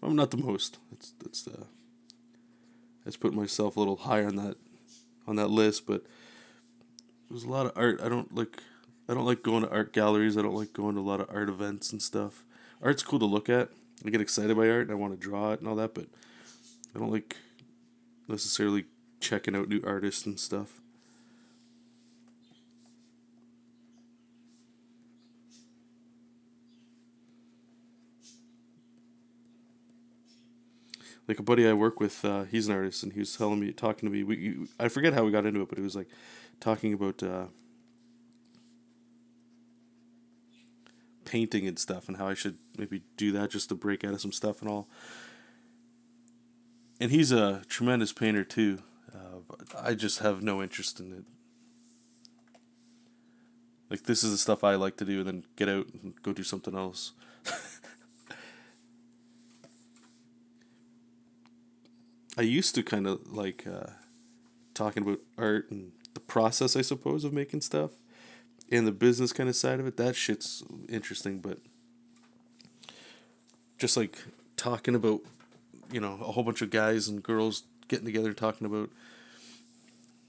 I'm not the most. That's I just put myself a little higher on that list, but there's a lot of art. I don't like going to art galleries. I don't like going to a lot of art events and stuff. Art's cool to look at. I get excited by art and I want to draw it and all that, but I don't like necessarily checking out new artists and stuff. Like a buddy I work with, he's an artist, and he was talking to me. I forget how we got into it, but it was like talking about painting and stuff, and how I should maybe do that just to break out of some stuff and all. And he's a tremendous painter too, but I just have no interest in it. Like this is the stuff I like to do, and then get out and go do something else. I used to kind of like talking about art and the process, I suppose, of making stuff and the business kind of side of it. That shit's interesting, but just like talking about, a whole bunch of guys and girls getting together talking about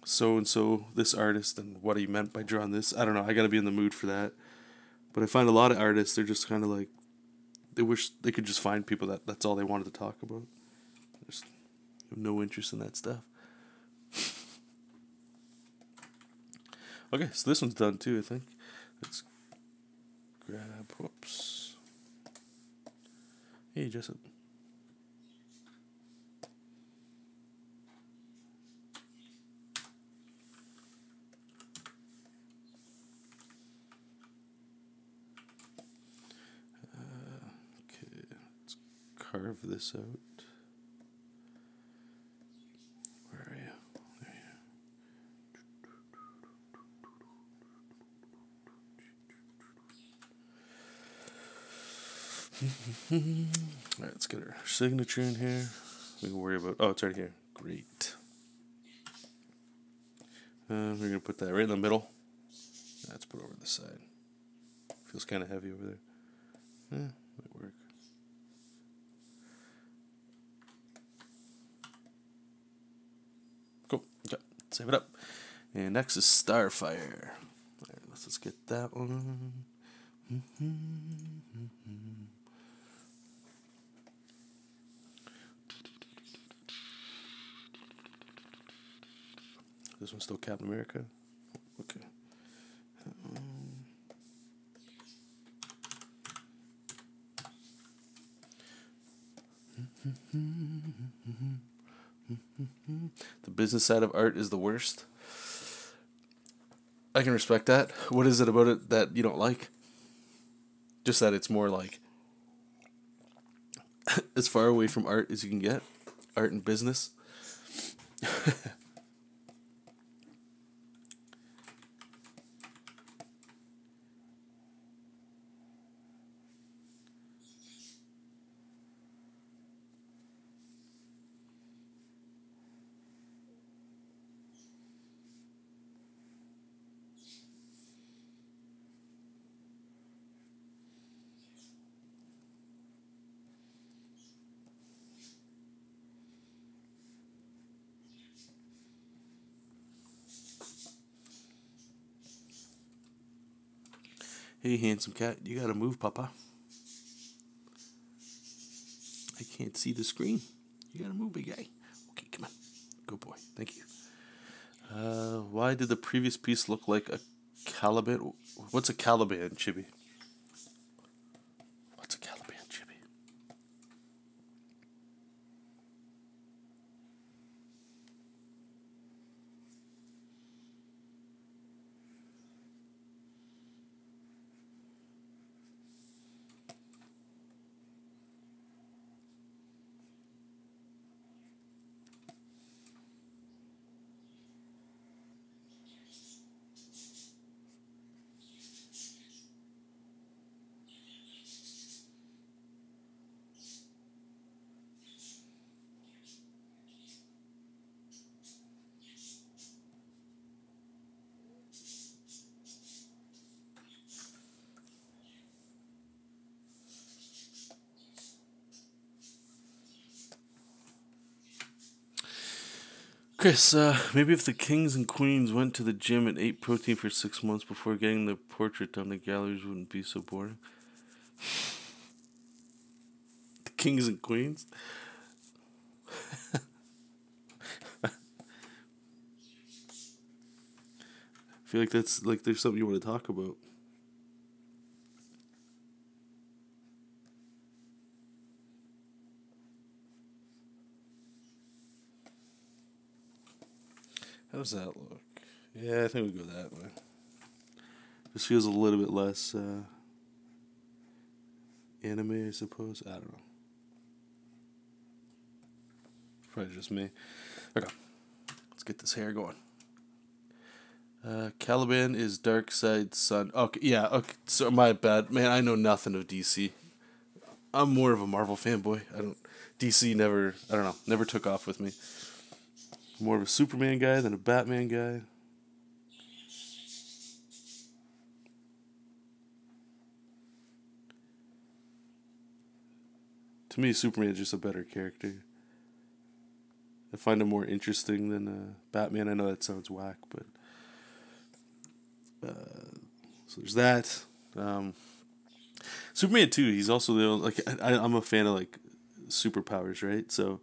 so and so, this artist, and what he meant by drawing this. I don't know. I got to be in the mood for that. But I find a lot of artists, they're just kind of like, they wish they could just find people that's all they wanted to talk about. Just have no interest in that stuff. Okay, so this one's done too, I think. Let's grab, whoops. Hey, Jessup. Okay, let's carve this out. Where are you? There you are. Alright, let's get our signature in here. We can worry about. Oh, it's right here. Great. We're going to put that right in the middle. Let's put it over the side. Feels kind of heavy over there. Might work. Cool. Okay. Save it up. And next is Starfire. Alright, let's get that one. This one's still Captain America. Okay. The business side of art is the worst. I can respect that. What is it about it that you don't like? Just that it's more like as far away from art as you can get. Art and business. Hey, handsome cat, you gotta move, Papa. I can't see the screen. You gotta move, big guy. Okay, come on. Good boy. Thank you. Why did the previous piece look like a Caliban? What's a Caliban, Chibi? What's a Caliban, Chibi? Chris, maybe if the kings and queens went to the gym and ate protein for 6 months before getting their portrait done, the galleries wouldn't be so boring. The kings and queens? I feel like that's like there's something you want to talk about. How does that look? Yeah, I think we go that way. This feels a little bit less anime, I suppose. I don't know. Probably just me. Okay, let's get this hair going. Caliban is Darkseid's son. Okay, yeah. Okay, so my bad, man. I know nothing of DC. I'm more of a Marvel fanboy. I don't. DC never. I don't know. Never took off with me. More of a Superman guy than a Batman guy. To me, Superman is just a better character. I find him more interesting than Batman. I know that sounds whack, but so there's that. Superman too. He's also the like I'm a fan of like superpowers, right? So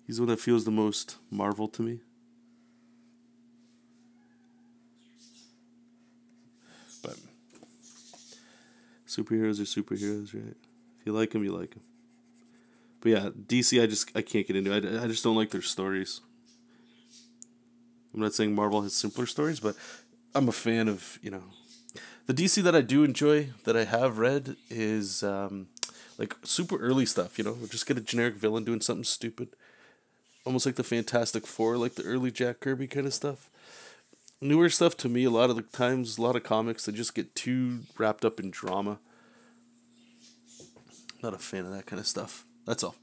he's the one that feels the most Marvel to me. But superheroes are superheroes, right? If you like them, you like them. But yeah, DC, I can't get into. I just don't like their stories. I'm not saying Marvel has simpler stories, but I'm a fan of the DC that I do enjoy that I have read is like super early stuff. Just get a generic villain doing something stupid, almost like the Fantastic Four, like the early Jack Kirby kind of stuff. Newer stuff to me, a lot of the times, a lot of comics they just get too wrapped up in drama. Not a fan of that kind of stuff. That's all.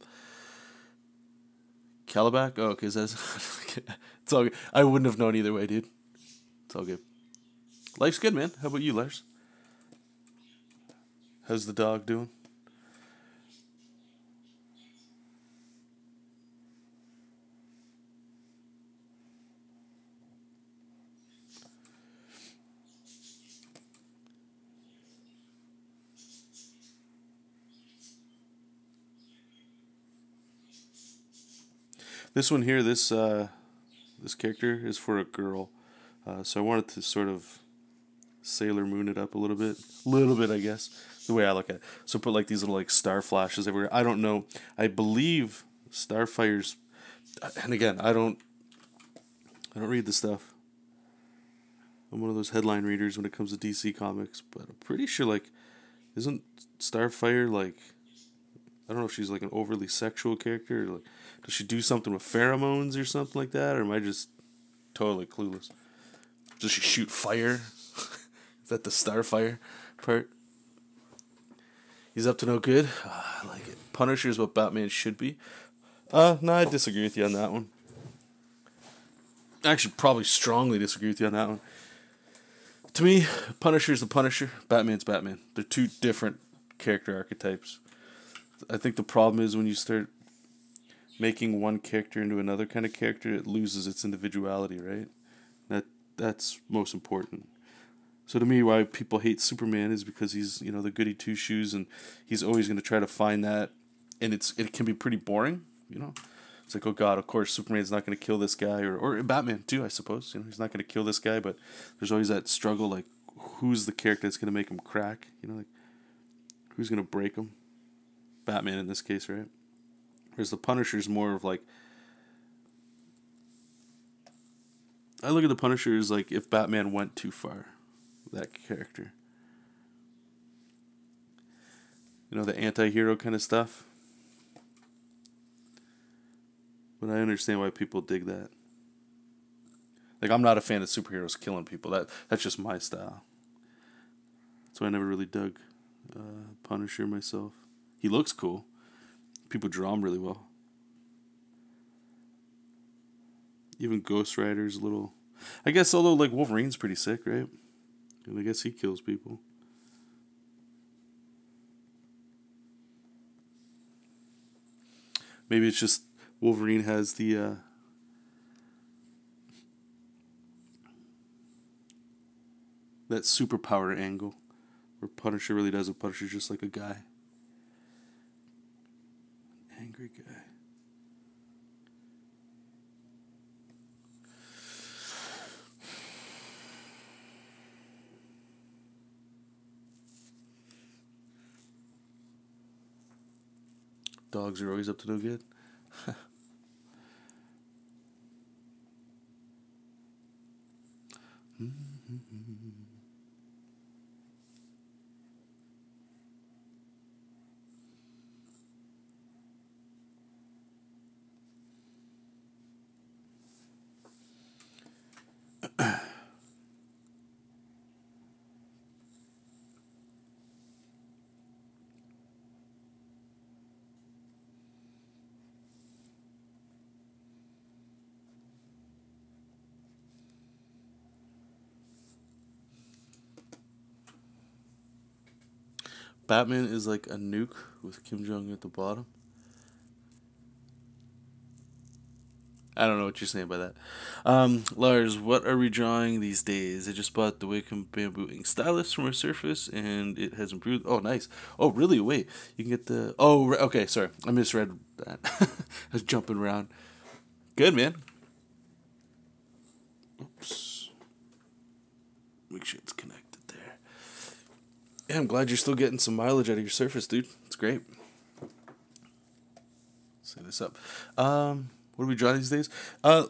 Calabac? Oh, okay, that's it's all good. I wouldn't have known either way, dude. It's all good. Life's good, man. How about you, Lars? How's the dog doing? This one here, this character is for a girl, so I wanted to sort of Sailor Moon it up a little bit, I guess, the way I look at it. So put like these little like star flashes everywhere. I don't know. I believe Starfire's, and again, I don't read the stuff. I'm one of those headline readers when it comes to DC comics, but I'm pretty sure like, isn't Starfire like, I don't know if she's like an overly sexual character. Or like, does she do something with pheromones or something like that, or am I just totally clueless? Does she shoot fire? Is that the Starfire part? He's up to no good. I like it. Punisher is what Batman should be. No, I disagree with you on that one. I actually probably strongly disagree with you on that one. To me, Punisher's the Punisher. Batman's Batman. They're two different character archetypes. I think the problem is when you start making one character into another kind of character, it loses its individuality, right? That's most important. So to me, why people hate Superman is because he's, you know, the goody two shoes, and he's always going to try to find that, and it can be pretty boring, you know. It's like, oh God, of course Superman's not going to kill this guy, or Batman too, I suppose. You know, he's not going to kill this guy, but there's always that struggle, like who's the character that's going to make him crack? You know, like who's going to break him? Batman in this case, right? Whereas the Punisher's more of like, I look at the Punisher as like if Batman went too far, that character. You know, the anti-hero kind of stuff. But I understand why people dig that. Like, I'm not a fan of superheroes killing people. That's just my style. That's why I never really dug Punisher myself. He looks cool. People draw him really well. Even Ghost Rider's a little... I guess, although, like, Wolverine's pretty sick, right? And I guess he kills people. Maybe it's just Wolverine has the... that superpower angle. Where Punisher really doesn't. Punisher's just like a guy. Angry guy. Dogs are always up to no good. Batman is like a nuke with Kim Jong at the bottom. I don't know what you're saying by that. Lars, what are we drawing these days? I just bought the Wacom Bamboo Ink Stylus from our Surface, and it has improved. Oh, nice. Oh, really? Wait, you can get the... Oh, okay, sorry. I misread that. I was jumping around. Good, man. Oops. Make sure it's connected there. Yeah, I'm glad you're still getting some mileage out of your Surface, dude. It's great. Set this up. What do we draw these days?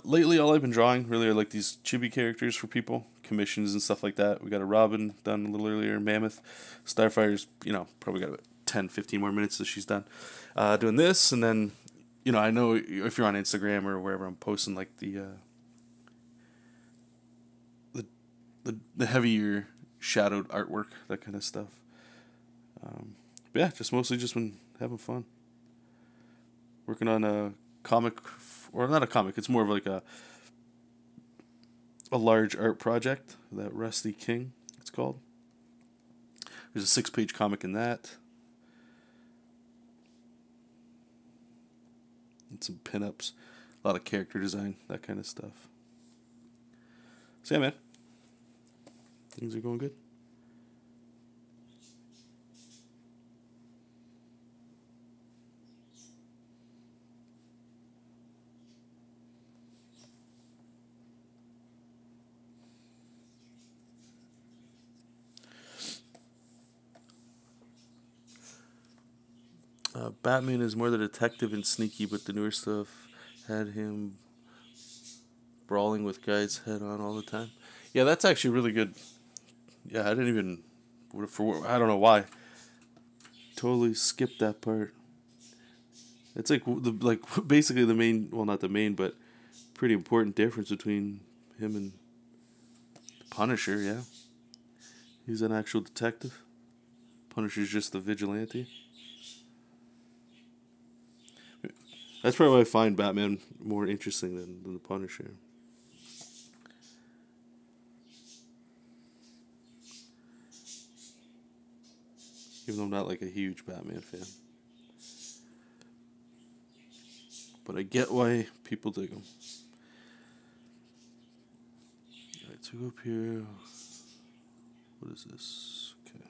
Lately, all I've been drawing really are like these chibi characters for people, commissions and stuff like that. We got a Robin done a little earlier, Mammoth. Starfire's, you know, probably got about 10, 15 more minutes that she's done. Doing this, and then, you know, I know if you're on Instagram or wherever, I'm posting like the heavier shadowed artwork, that kind of stuff. But yeah, just mostly just been having fun. Working on a comic, or not a comic, it's more of like a large art project, that Rusty King, it's called. There's a 6-page comic in that. And some pinups, a lot of character design, that kind of stuff. So yeah, man. Things are going good. Batman is more the detective and sneaky, but the newer stuff had him brawling with guys head on all the time. Yeah, that's actually really good. Yeah, I didn't even... I don't know why. Totally skipped that part. It's like basically the main, well, not the main, but pretty important difference between him and Punisher. Yeah, he's an actual detective. Punisher's just the vigilante. That's probably why I find Batman more interesting than the Punisher. Even though I'm not like a huge Batman fan. But I get why people dig him. Alright, so go up here. What is this? Okay.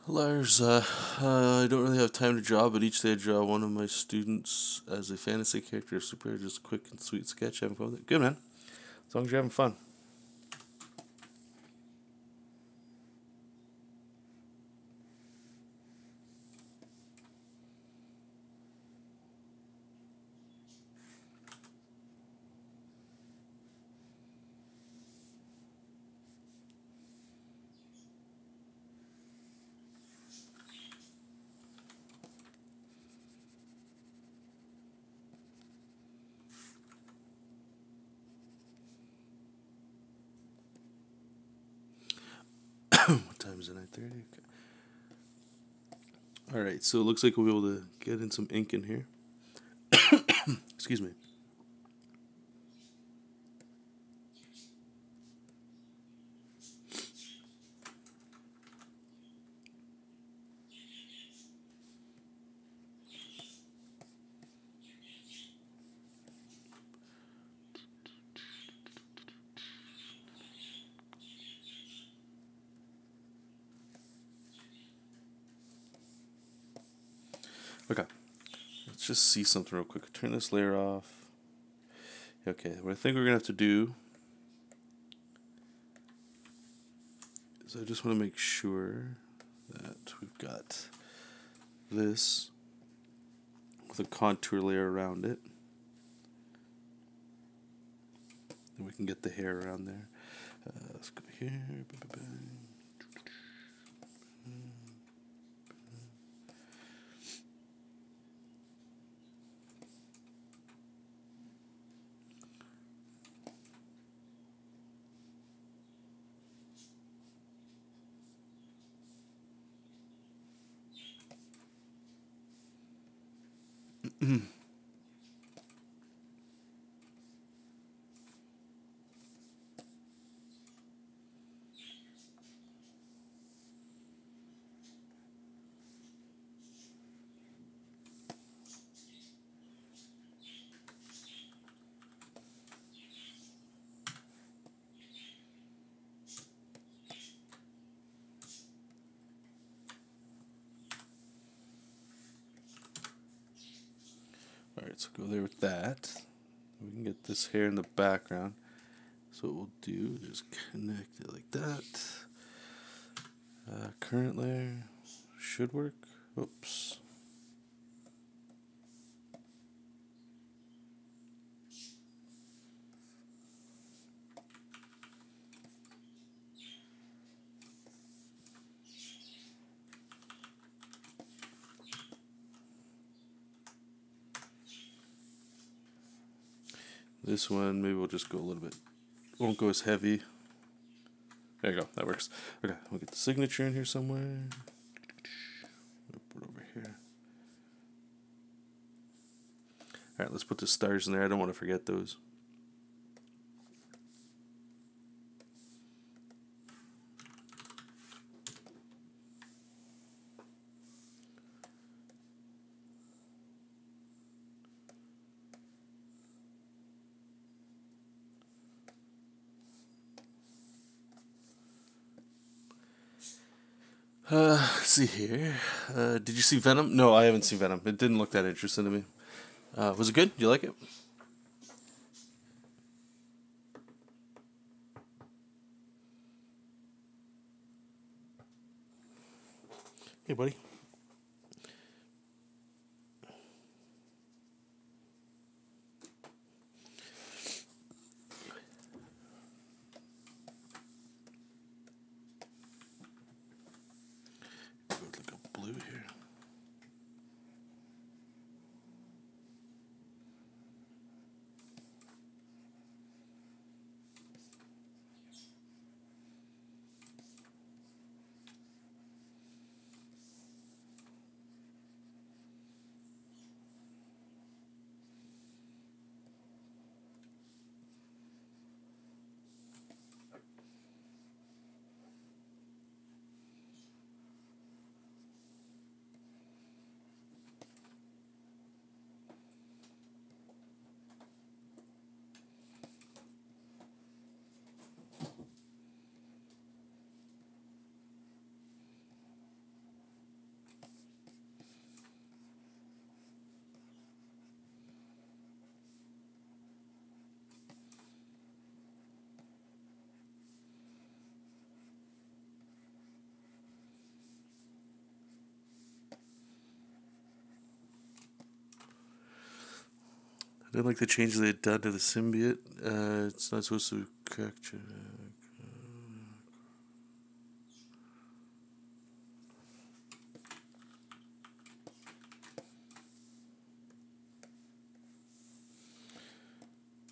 Liars, I don't really have time to draw, but each day I draw one of my students as a fantasy character or superhero, just a quick and sweet sketch. Having fun with it. Good, man. As long as you're having fun. What time is it? 9:30? Okay. Alright, so it looks like we'll be able to get in some ink in here. Excuse me. Okay. Let's just see something real quick. Turn this layer off. Okay, what I think we're going to have to do is I just want to make sure that we've got this with a contour layer around it. Then we can get the hair around there. Let's go here. Alright, so go there with that. We can get this hair in the background. So what we'll do is connect it like that. Current layer should work. Oops. This one, maybe we'll just go a little bit. Won't go as heavy. There you go. That works. Okay, we'll get the signature in here somewhere. Put it over here. Alright, let's put the stars in there. I don't want to forget those. Let's see here. Did you see Venom? No, I haven't seen Venom. It didn't look that interesting to me. Was it good? Did you like it? Hey, buddy. I didn't like the change they had done to the symbiote. It's not supposed to crack.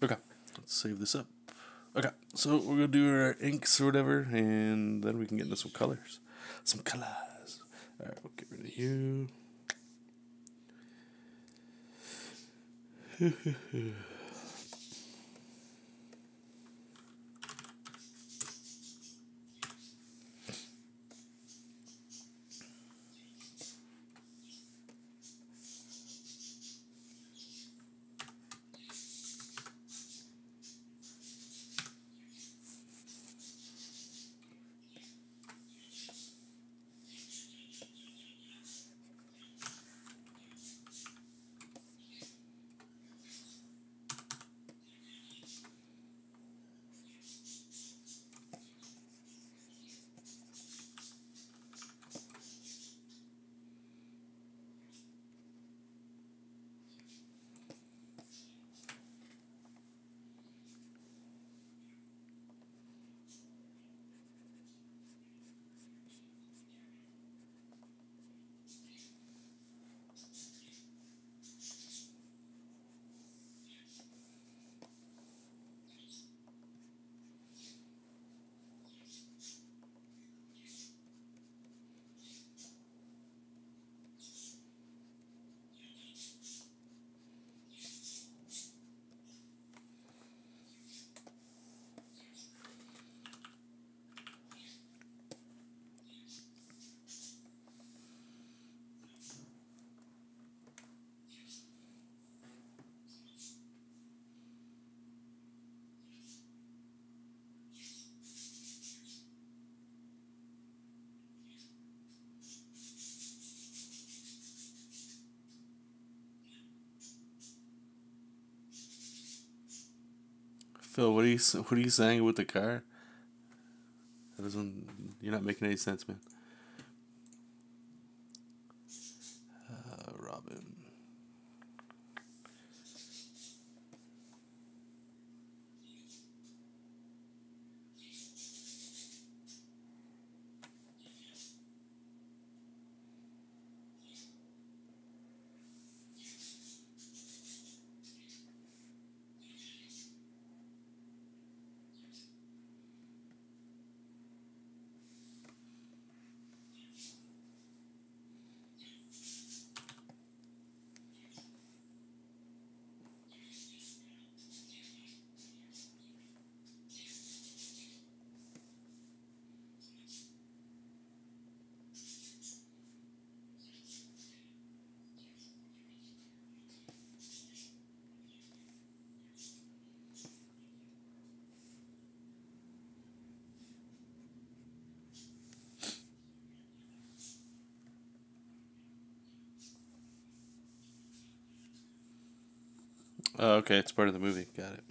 Okay, let's save this up. Okay, so we're gonna do our inks or whatever, and then we can get into some colors. Some colors. Alright, we'll get rid of you. Phil, what are you saying with the car? That doesn't. You're not making any sense, man. Robin. Oh, okay, it's part of the movie. Got it.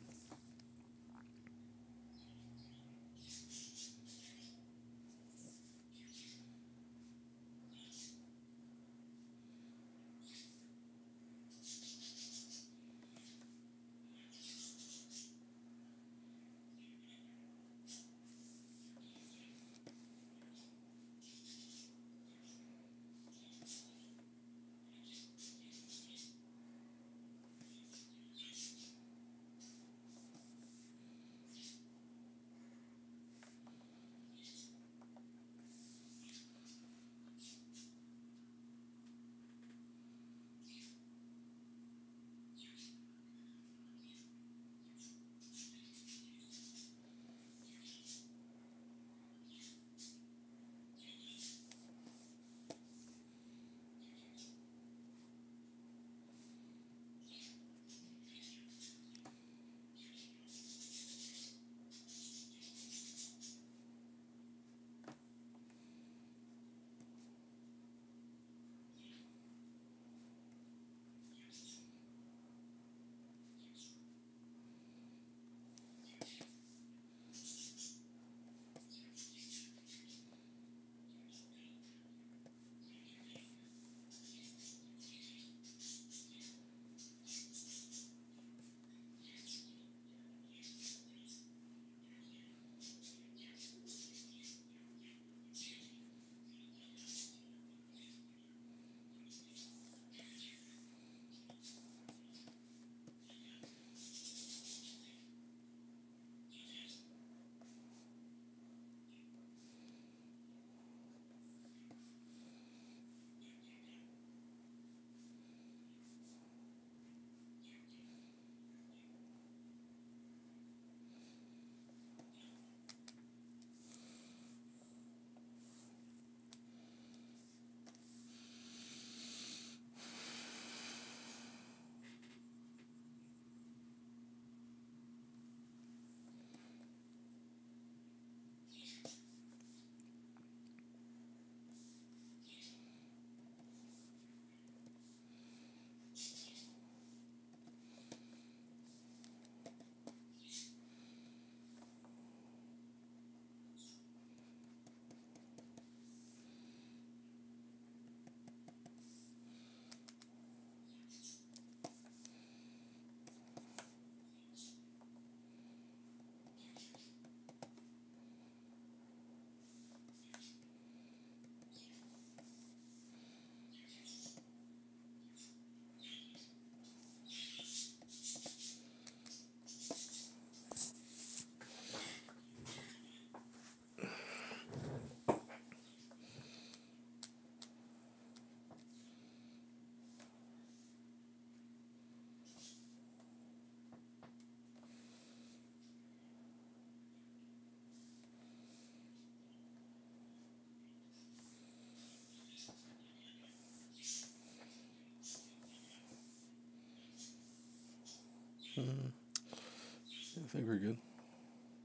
I think we're good.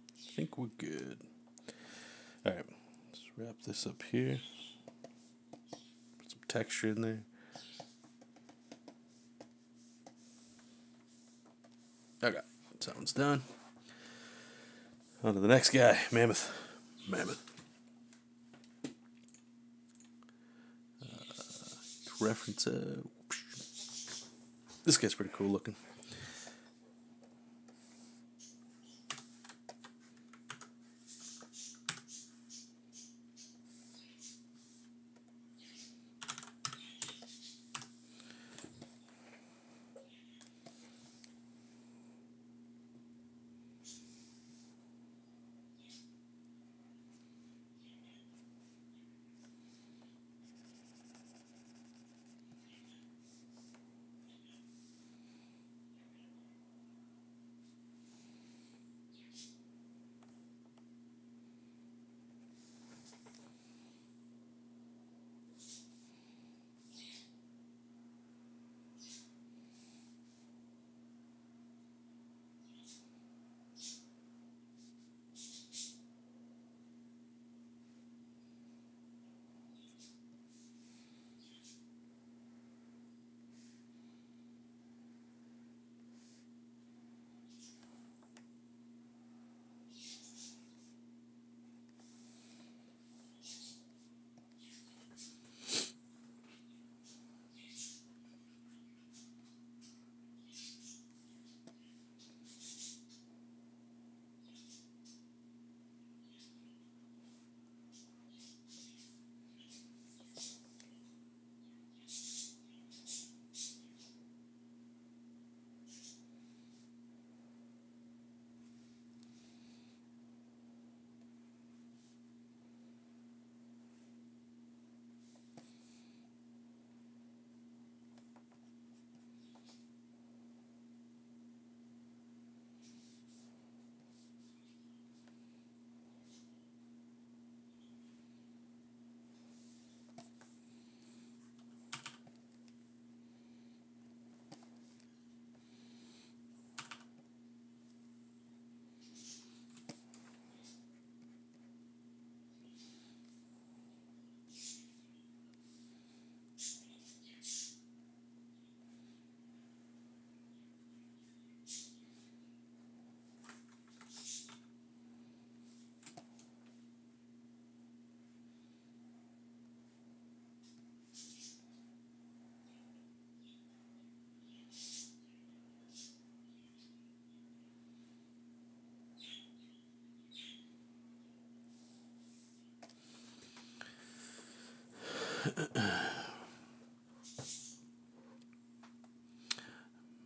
I think we're good. Alright, let's wrap this up here. Put some texture in there. Okay, that one's done. On to the next guy, Mammoth. Reference. This guy's pretty cool looking.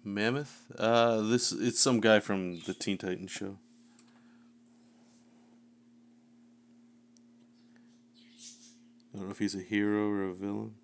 Mammoth? It's some guy from the Teen Titans show. I don't know if he's a hero or a villain.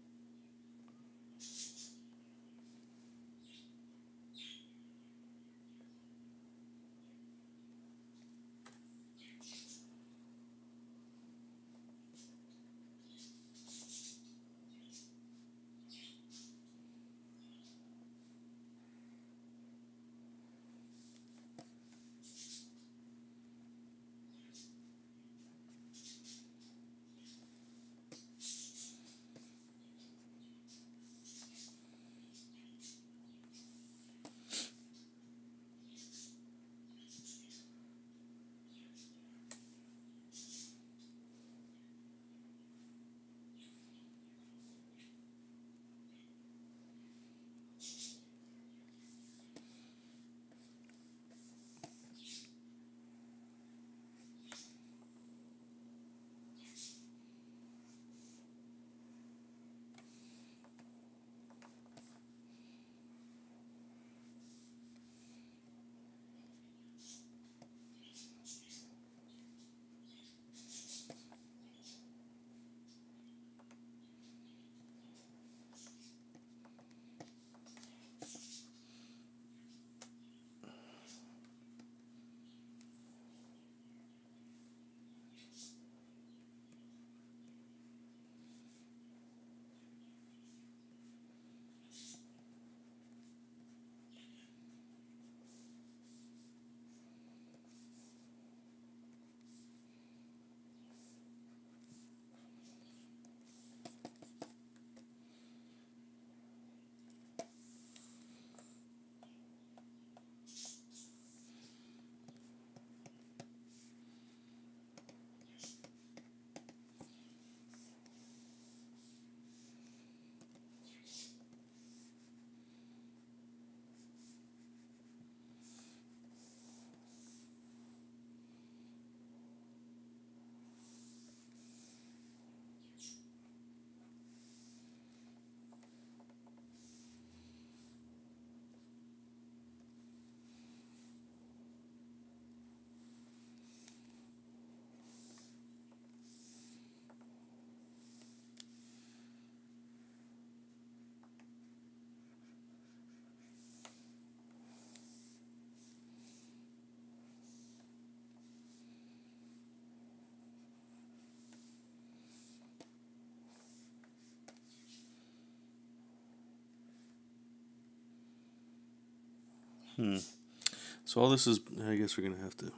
So all this is, I guess we're gonna have to,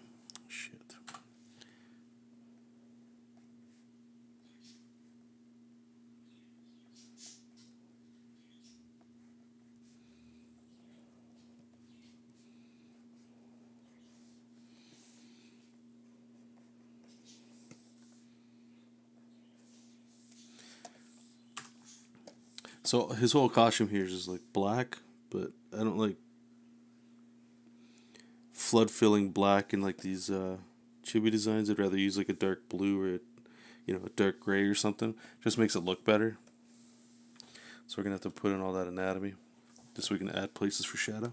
shit. So his whole costume here is just like black, but I don't like flood filling black in like these chibi designs. I'd rather use like a dark blue or a dark gray or something. Just makes it look better. So we're gonna have to put in all that anatomy, just so we can add places for shadow.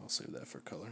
I'll save that for color.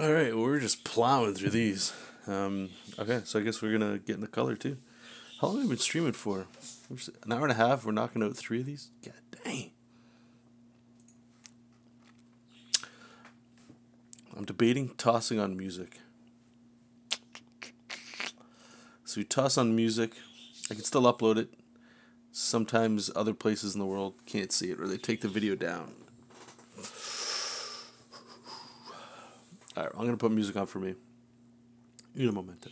All right, well, we're just plowing through these. Okay, so I guess we're gonna get into color too. How long have we been streaming for? An hour and a half. We're knocking out 3 of these. God dang. I'm debating tossing on music. So we toss on music. I can still upload it. Sometimes other places in the world can't see it, or they take the video down. Alright, I'm gonna put music on for me. Un momento.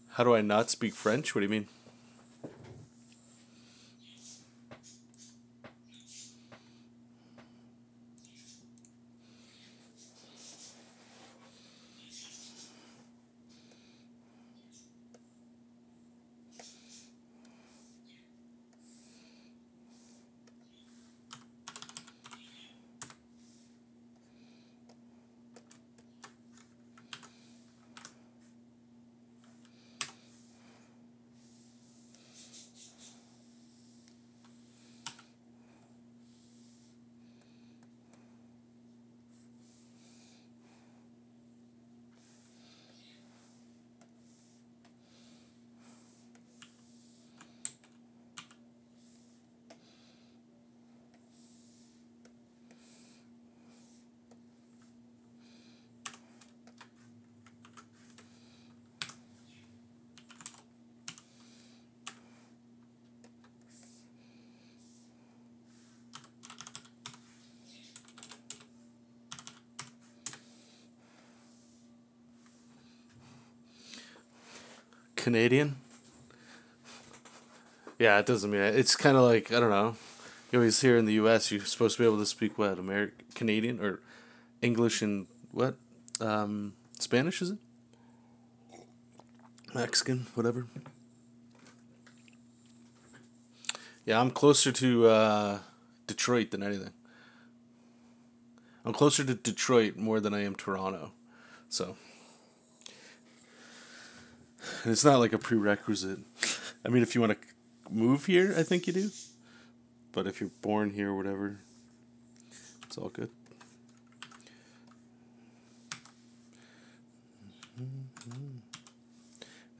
How do I not speak French? What do you mean? Canadian? Yeah, it doesn't mean it's kind of like, I don't know. You always hear in the U.S. you're supposed to be able to speak what, American, Canadian, or English and what, Spanish is it? Mexican, whatever. Yeah, I'm closer to Detroit than anything. I'm closer to Detroit more than I am Toronto, so and it's not like a prerequisite. I mean, if you want to move here, I think you do. But if you're born here or whatever, it's all good.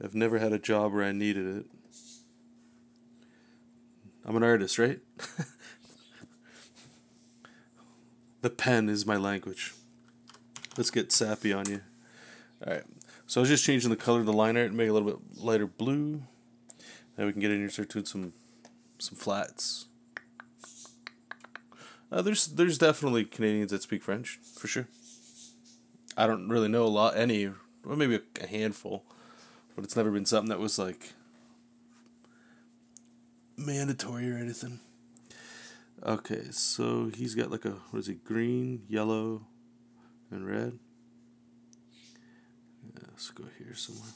I've never had a job where I needed it. I'm an artist, right? The pen is my language. Let's get sappy on you. Alright, so I was just changing the color of the line art and make it a little bit lighter blue. Now we can get in here and start doing some flats. There's definitely Canadians that speak French, for sure. I don't really know any, or maybe a handful, but it's never been something that was like mandatory or anything. Okay, so he's got like what is it, green, yellow, and red. Yeah, let's go here somewhere.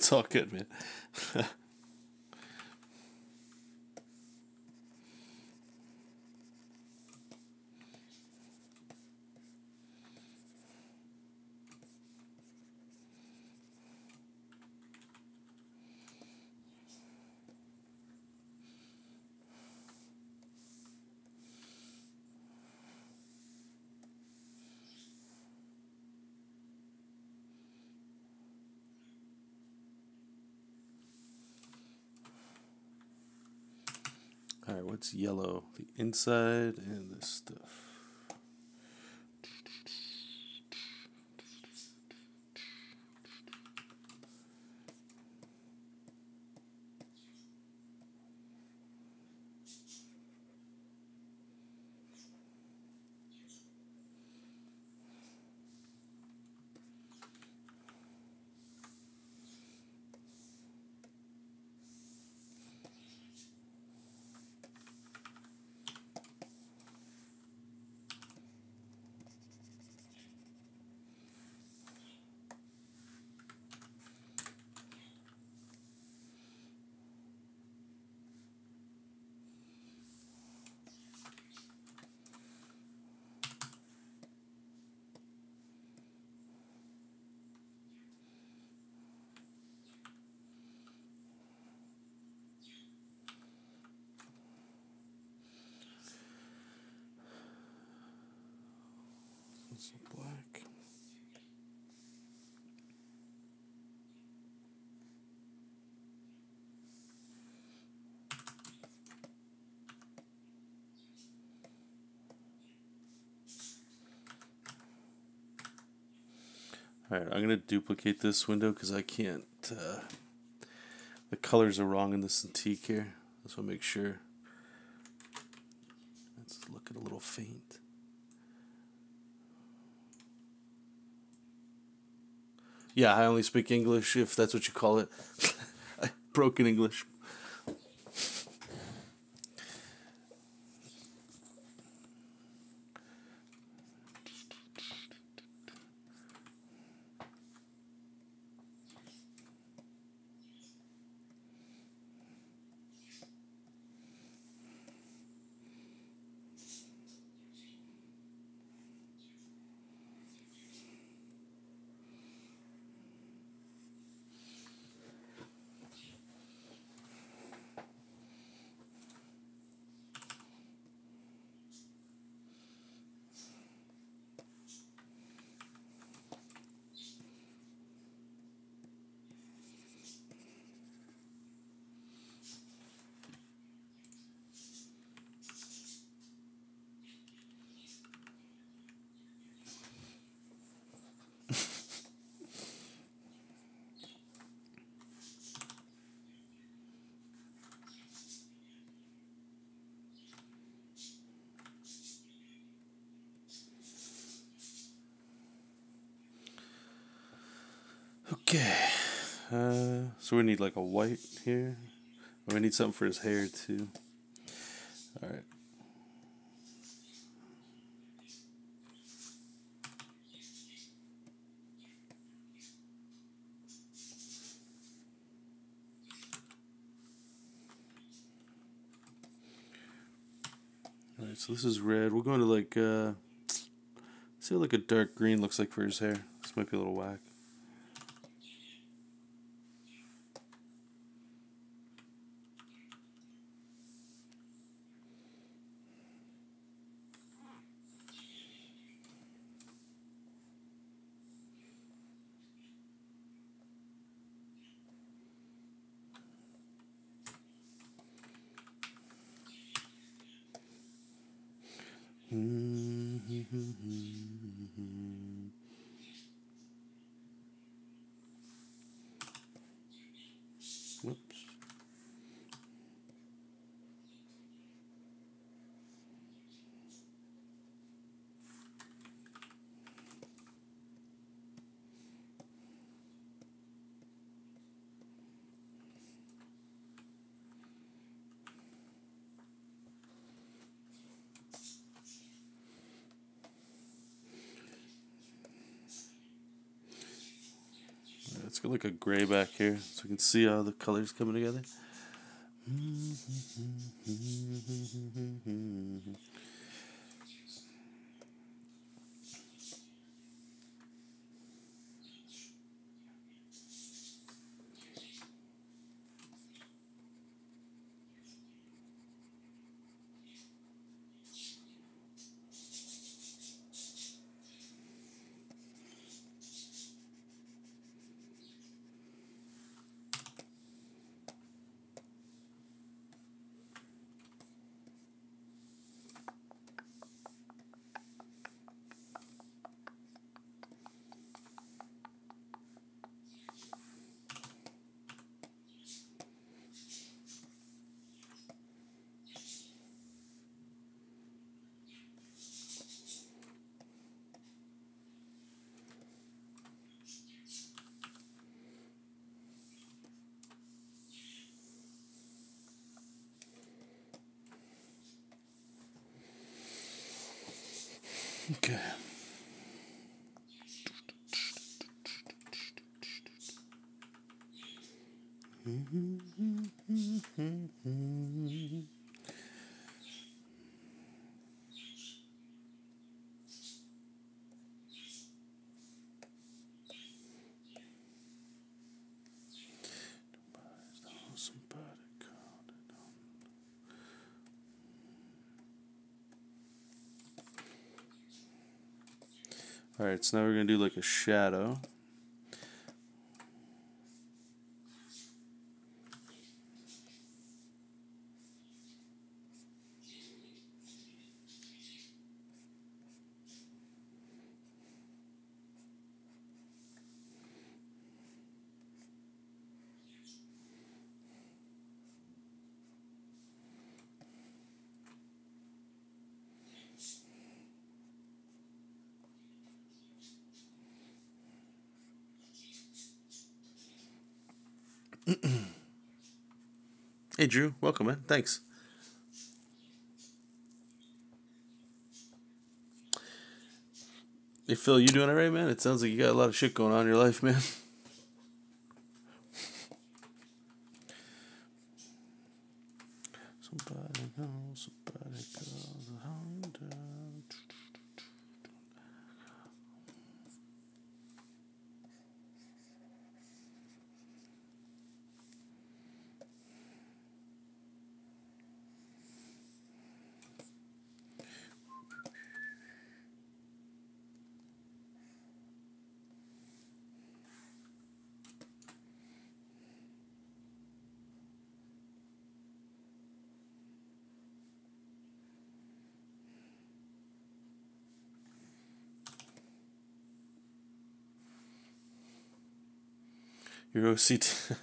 It's all good, man. Alright, what's yellow? The inside and this stuff. It's black. Alright, I'm going to duplicate this window because I can't, the colors are wrong in the Cintiq here. Just want to make sure. It's looking a little faint. Yeah, I only speak English, if that's what you call it. Broken English. Okay, so we need like a white here. We need something for his hair too. Alright. Alright, so this is red. We're going to like, see what like a dark green looks like for his hair. This might be a little whack. Whoops. Let's go like a gray back here so we can see how the colors coming together. Okay. Alright, so now we're going to do like a shadow. Hey Drew, welcome man, thanks. Hey Phil, you doing alright man? It sounds like you got a lot of shit going on in your life, man. Somebody knows, somebody goes around. Your OCT.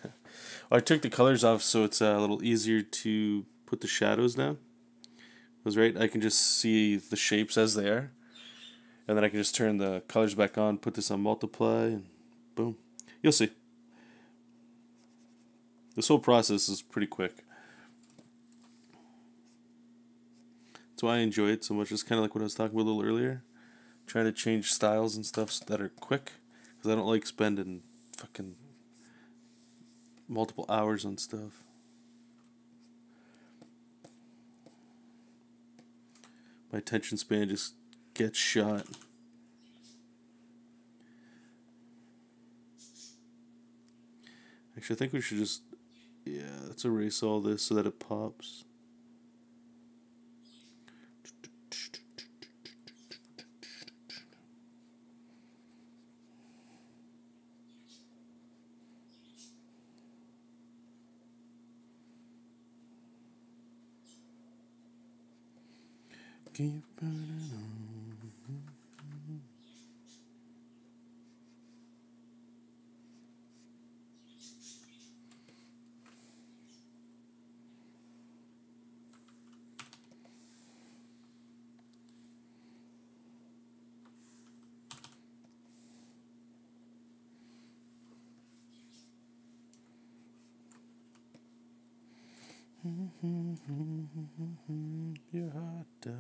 Well, I took the colors off so it's a little easier to put the shadows down. Because right, I can just see the shapes as they are. And then I can just turn the colors back on, put this on multiply, and boom. You'll see. This whole process is pretty quick. That's why I enjoy it so much. It's kind of like what I was talking about a little earlier. Trying to change styles and stuff that are quick. Because I don't like spending fucking multiple hours on stuff. My attention span just gets shot. Actually, I think we should just... Yeah, let's erase all this so that it pops. Keep burning on. Your heart dies.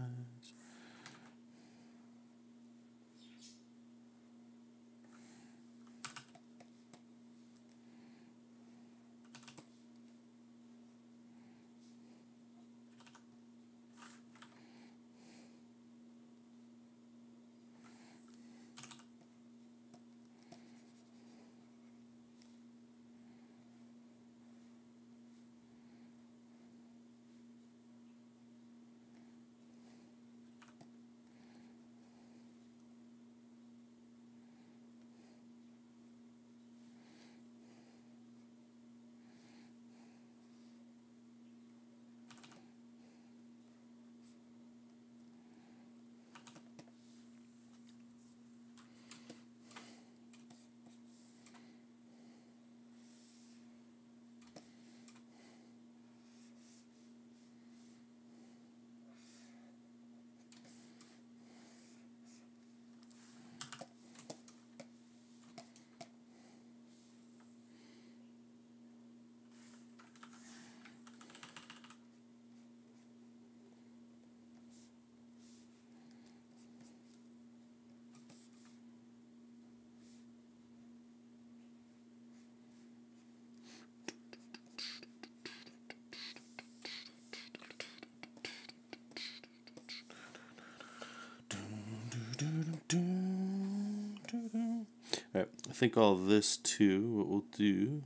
Alright, I think all this too, what we'll do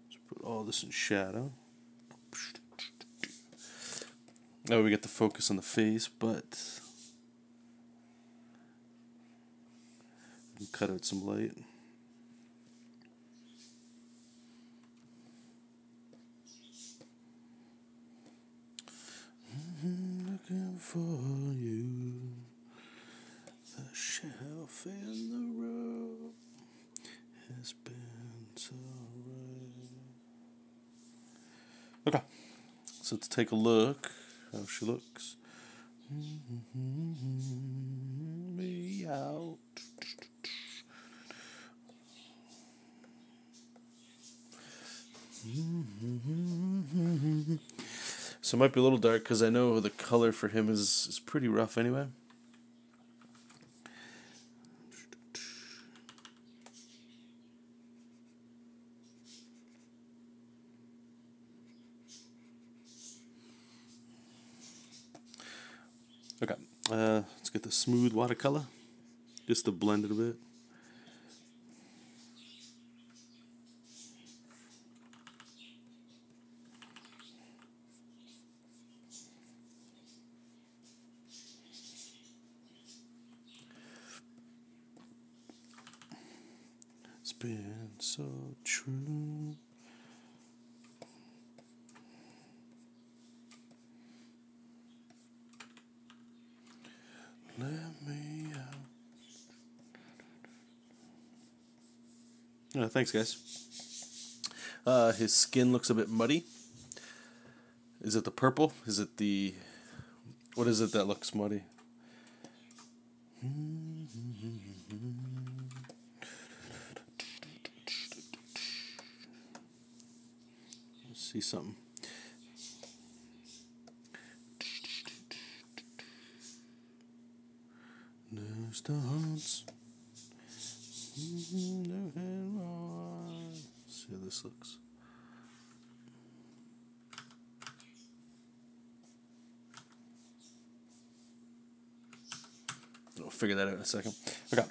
is put all this in shadow. Now we get the focus on the face, but we can cut out some light. Looking for you, the shelf in the road has been so right. Okay, so let's take a look how she looks. Me out. So it might be a little dark because I know the color for him is pretty rough anyway. Okay, let's get the smooth watercolor just to blend it a bit. It's been so true. Let me out. Thanks, guys. His skin looks a bit muddy. Is it the purple? Is it the... What is it that looks muddy? Let's see something. There's the hunts. See how this looks. We'll figure that out in a second. Okay,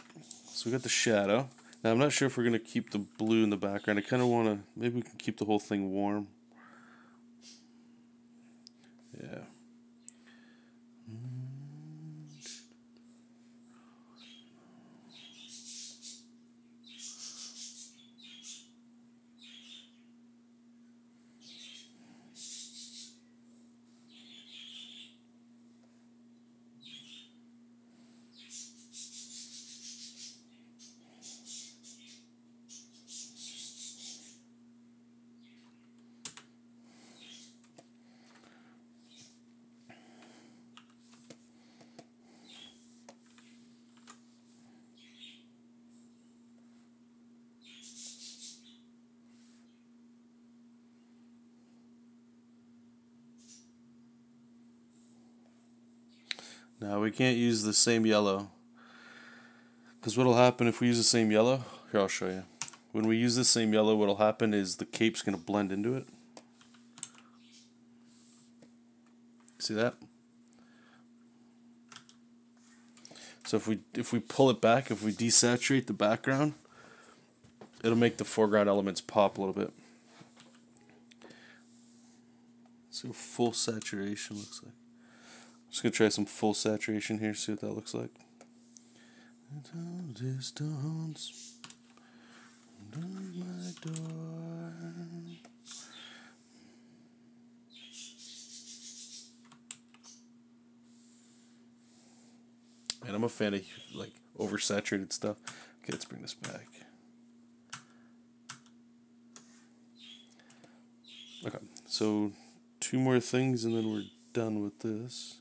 so we got the shadow. Now I'm not sure if we're going to keep the blue in the background. I kind of want to, maybe we can keep the whole thing warm. Yeah. Now we can't use the same yellow, because what'll happen if we use the same yellow, here I'll show you. When we use the same yellow, what'll happen is the cape's going to blend into it. See that? So if we pull it back, if we desaturate the background, it'll make the foreground elements pop a little bit. See what full saturation looks like. Just gonna try some full saturation here, see what that looks like. Distance, my door. And I'm a fan of like oversaturated stuff. Okay, let's bring this back. Okay, so 2 more things and then we're done with this.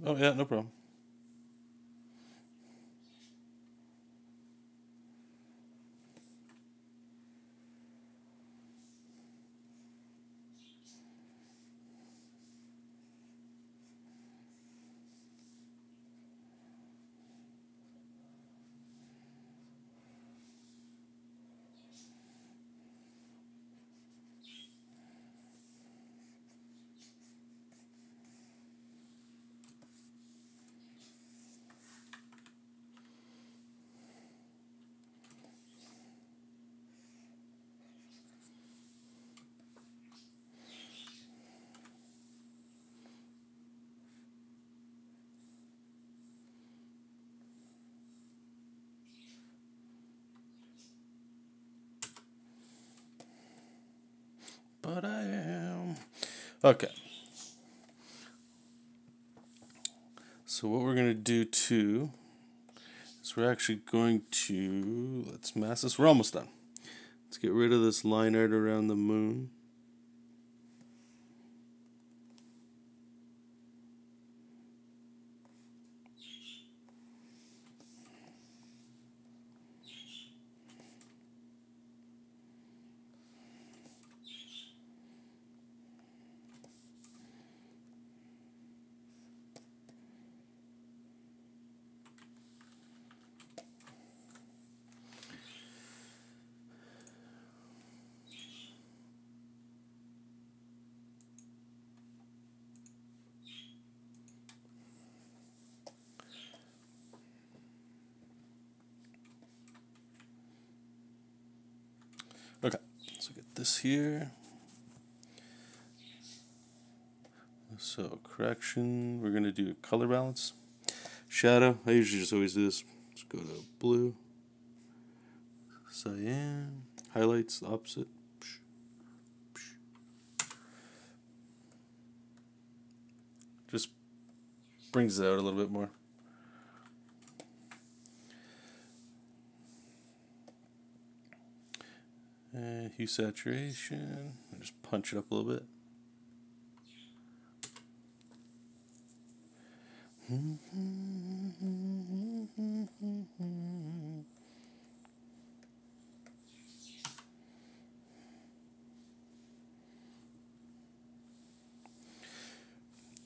Oh, yeah, no problem. But I am. Okay. So what we're going to do too is we're actually going to, let's mask this. We're almost done. Let's get rid of this line art around the moon. Okay, so get this here. So correction, we're going to do color balance. Shadow, I usually just always do this. Let's go to blue. Cyan. Highlights, the opposite. Just brings it out a little bit more. And hue saturation. Just punch it up a little bit.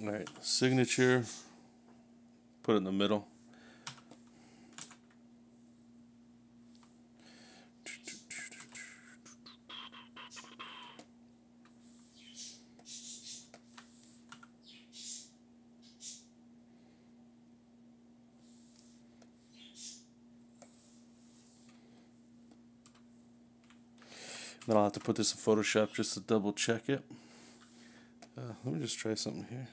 Alright, signature. Put it in the middle. Then I'll have to put this in Photoshop just to double check it. Let me just try something here.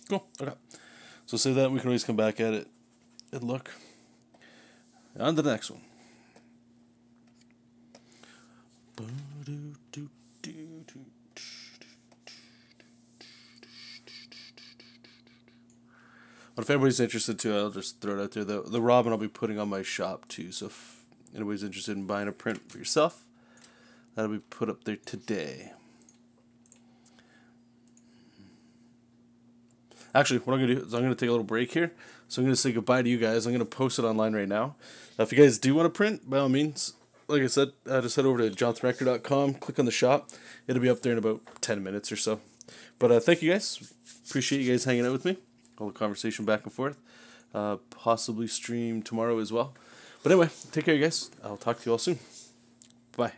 Cool. Okay. So save that. We can always come back at it and look. On to the next one. But if anybody's interested too, I'll just throw it out there. The Robin I'll be putting on my shop too. So if anybody's interested in buying a print for yourself, that'll be put up there today. Actually, what I'm going to do is I'm going to take a little break here. So I'm going to say goodbye to you guys. I'm going to post it online right now. If you guys do want to print, by all means, like I said, just head over to johnsonrector.com, click on the shop. It'll be up there in about 10 minutes or so. But thank you guys. Appreciate you guys hanging out with me. All the conversation back and forth. Possibly stream tomorrow as well. But anyway, take care, you guys. I'll talk to you all soon. Bye.